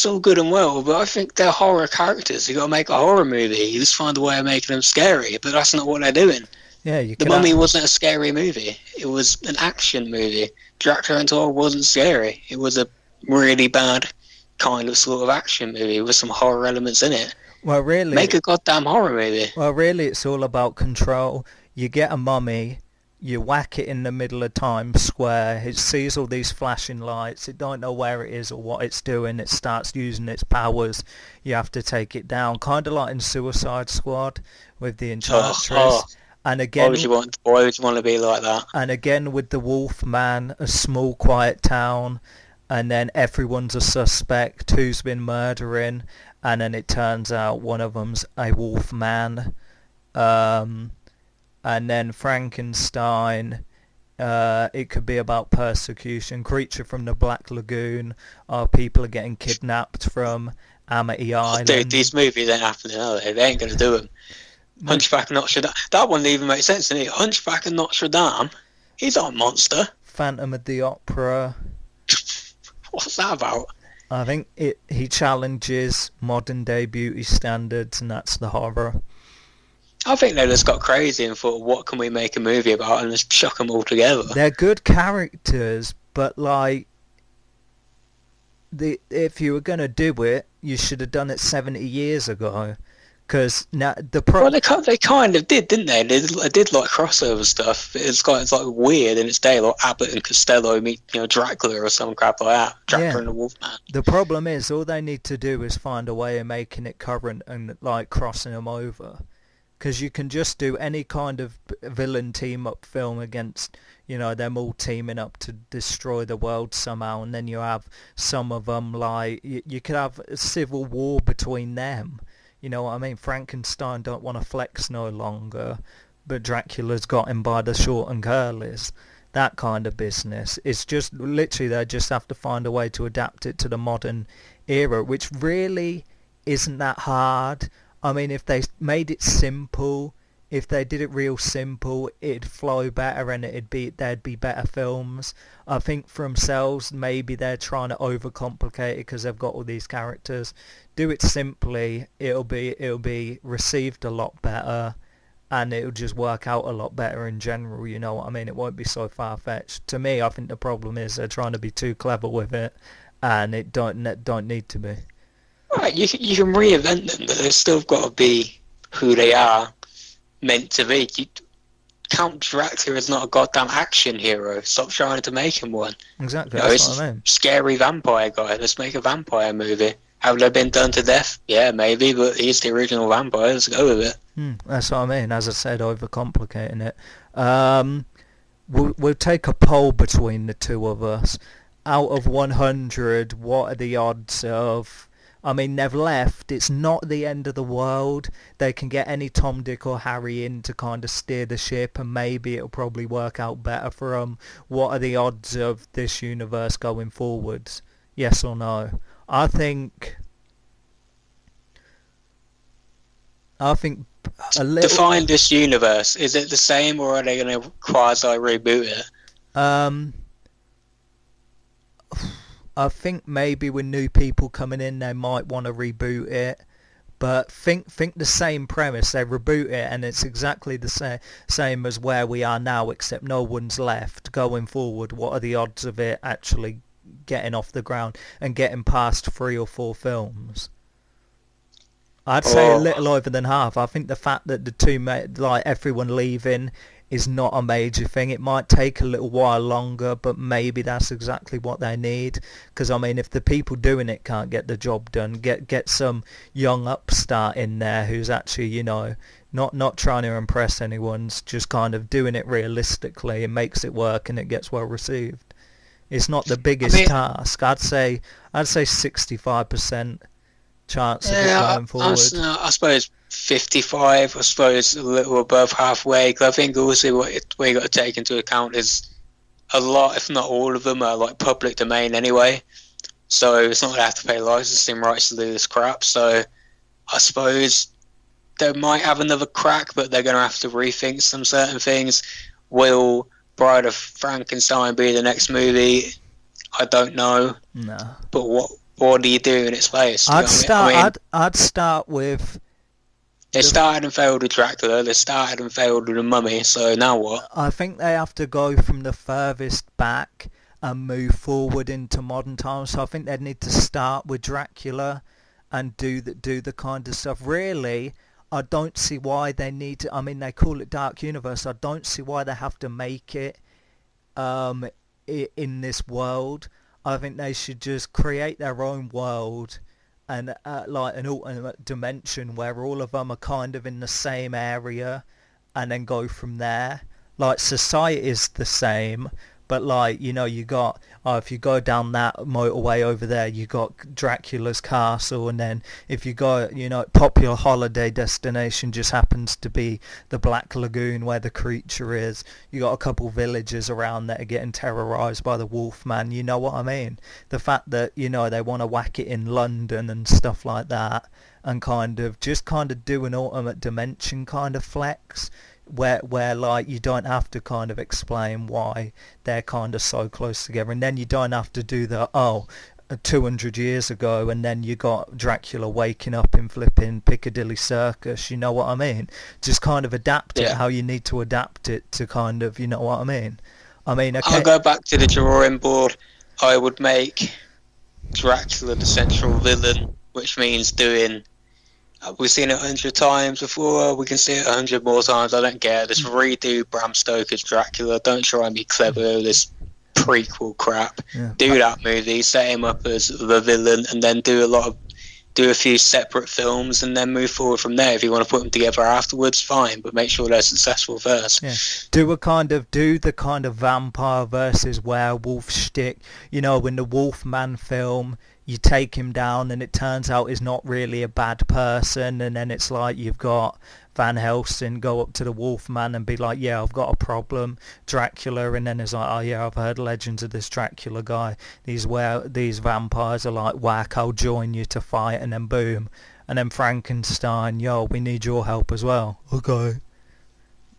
all good and well, but I think they're horror characters. You got to make a horror movie. You just find a way of making them scary, but that's not what they're doing. Yeah, The Mummy wasn't a scary movie. It was an action movie. Dracula Untold wasn't scary. It was a really bad kind of sort of action movie with some horror elements in it. Well, really, make a goddamn horror movie. Well, really, it's all about control. You get a mummy, you whack it in the middle of Times Square, it sees all these flashing lights, it don't know where it is or what it's doing, it starts using its powers, you have to take it down, kind of like in Suicide Squad with the Enchantress. And again, why would you want to be like that? And again with the Wolf Man, a small quiet town, and then everyone's a suspect who's been murdering, and then it turns out one of them's a wolf man. And then Frankenstein, it could be about persecution. Creature from the Black Lagoon, people are getting kidnapped from Amity Island. Dude, these movies ain't happening, are they? They ain't going to do them. Hunchback of Notre Dame. That one didn't even make sense to me. Hunchback of Notre Dame? He's not a monster. Phantom of the Opera. What's that about? I think he challenges modern day beauty standards, and that's the horror. I think they just got crazy and thought, what can we make a movie about, and just chuck them all together. They're good characters, but like, if you were going to do it, you should have done it 70 years ago. Because now well, they kind of did, didn't they? They did like crossover stuff. It's like weird in its day, like Abbott and Costello meet Dracula or some crap like that. Dracula and the Wolfman. The problem is, all they need to do is find a way of making it current and like crossing them over. Because you can just do any kind of villain team up film against, them all teaming up to destroy the world somehow, and then you have some of them like you could have a civil war between them. You know what I mean? Frankenstein don't want to flex no longer, but Dracula's got him by the short and curlies. That kind of business. It's just literally they just have to find a way to adapt it to the modern era, which really isn't that hard. I mean, if they made it simple, if they did it real simple, it'd flow better and there'd be better films. I think for themselves, maybe they're trying to overcomplicate it because they've got all these characters. Do it simply, it'll be received a lot better, and it'll just work out a lot better in general. You know what I mean? It won't be so far-fetched. To me, I think the problem is they're trying to be too clever with it, and it don't need to be. Right, you can reinvent them, but they've still got to be who they are meant to be. Count Dracula is not a goddamn action hero. Stop trying to make him one. Exactly, that's what I mean. Scary vampire guy. Let's make a vampire movie. Have they been done to death? Yeah, maybe, but he's the original vampire. Let's go with it. That's what I mean. As I said, overcomplicating it. We'll take a poll between the two of us. Out of 100, what are the odds of... I mean, they've left. It's not the end of the world. They can get any Tom, Dick or Harry in to kind of steer the ship, and maybe it'll probably work out better for them. What are the odds of this universe going forwards? Yes or no? I think a little... Define this universe. Is it the same, or are they going to quasi-reboot it? I think maybe with new people coming in, they might want to reboot it. But think the same premise. They reboot it, and it's exactly the same as where we are now, except no one's left. Going forward, what are the odds of it actually getting off the ground and getting past 3 or 4 films? I'd say a little over than half. I think the fact that the two, like everyone leaving, is not a major thing. It might take a little while longer, but maybe that's exactly what they need. Because I mean, if the people doing it can't get the job done, get some young upstart in there who's actually, you know, not trying to impress anyone, just kind of doing it realistically and makes it work and it gets well received. It's not the biggest task. I'd say 65% chance of it going forward. I suppose 55. I suppose a little above halfway. Because I think also what you got to take into account is a lot, if not all of them, are like public domain anyway. So it's not going to have to pay licensing rights to do this crap. So I suppose they might have another crack, but they're going to have to rethink some certain things. Will Bride of Frankenstein be the next movie? I don't know. No. But what do you do in its place? I'd start with. They started and failed with Dracula. They started and failed with the Mummy. So now what? I think they have to go from the furthest back and move forward into modern times. So I think they need to start with Dracula and do the kind of stuff. Really, I don't see why they need to. I mean, they call it Dark Universe. I don't see why they have to make it in this world. I think they should just create their own world and like an alternate dimension where all of them are kind of in the same area, and then go from there. Like society is the same, but like, you know, you got if you go down that motorway over there, you got Dracula's castle, and then if you go, you know, popular holiday destination just happens to be the Black Lagoon where the creature is. You got a couple villages around that are getting terrorized by the Wolfman. You know what I mean? The fact that, you know, they want to whack it in London and stuff like that, and kind of do an ultimate dimension kind of flex. Where like you don't have to kind of explain why they're kind of so close together, and then you don't have to do the 200 years ago and then you got Dracula waking up in flipping Piccadilly Circus. You know what I mean? Just kind of adapt it how you need to adapt it to kind of, you know what I mean? Okay. I'll go back to the drawing board. I would make Dracula the central villain, which means doing. We've seen it 100 times before. We can see it 100 more times. I don't care. Just redo Bram Stoker's Dracula. Don't try and be clever with this prequel crap. Yeah. Do that movie. Set him up as the villain, and then do a few separate films, and then move forward from there. If you want to put them together afterwards, fine. But make sure they're successful first. Yeah. Do the kind of vampire versus werewolf shtick. You know, in the Wolfman film, you take him down and it turns out he's not really a bad person, and then it's like you've got Van Helsing go up to the Wolfman and be like, yeah, I've got a problem, Dracula, and then it's like, oh yeah, I've heard legends of this Dracula guy, these vampires are like, whack, I'll join you to fight, and then boom, and then Frankenstein, yo, we need your help as well. Okay.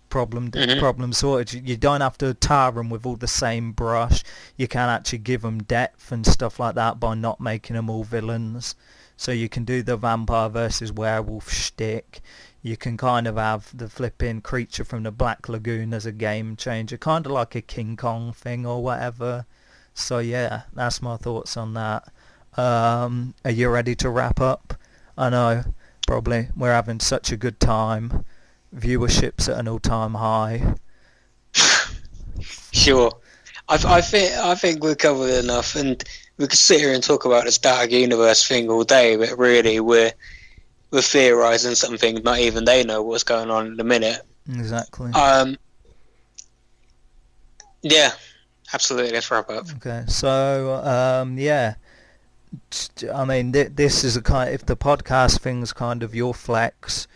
Problem sorted. You don't have to tar them with all the same brush. You can actually give them depth and stuff like that by not making them all villains. So you can do the vampire versus werewolf shtick. You can kind of have the flipping creature from the Black Lagoon as a game changer, kind of like a King Kong thing or whatever. So yeah, that's my thoughts on that. Are you ready to wrap up? I know, probably. We're having such a good time. Viewership's at an all-time high. Sure. I think we've covered enough, and we could sit here and talk about this Dark Universe thing all day, but really we're theorising something not even they know what's going on in a minute. Exactly. Yeah, absolutely. Let's wrap up. Okay, so yeah, I mean, this is a kind. If the podcast thing's kind of your flex.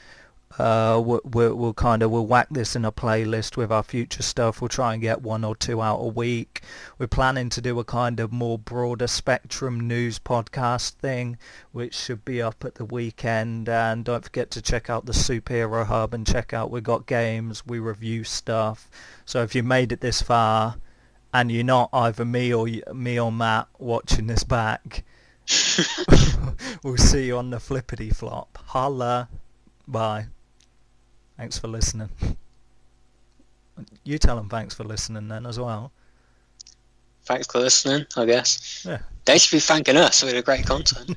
We'll whack this in a playlist with our future stuff. We'll try and get 1 or 2 out a week. We're planning to do a kind of more broader spectrum news podcast thing, which should be up at the weekend. And don't forget to check out the Superhero Hub and check out We Got Games. We review stuff. So if you made it this far and you're not either me or Matt watching this back, we'll see you on the flippity flop. Holla. Bye. Thanks for listening. You tell them thanks for listening then as well. Thanks for listening, I guess. Yeah. They should be thanking us for the great content.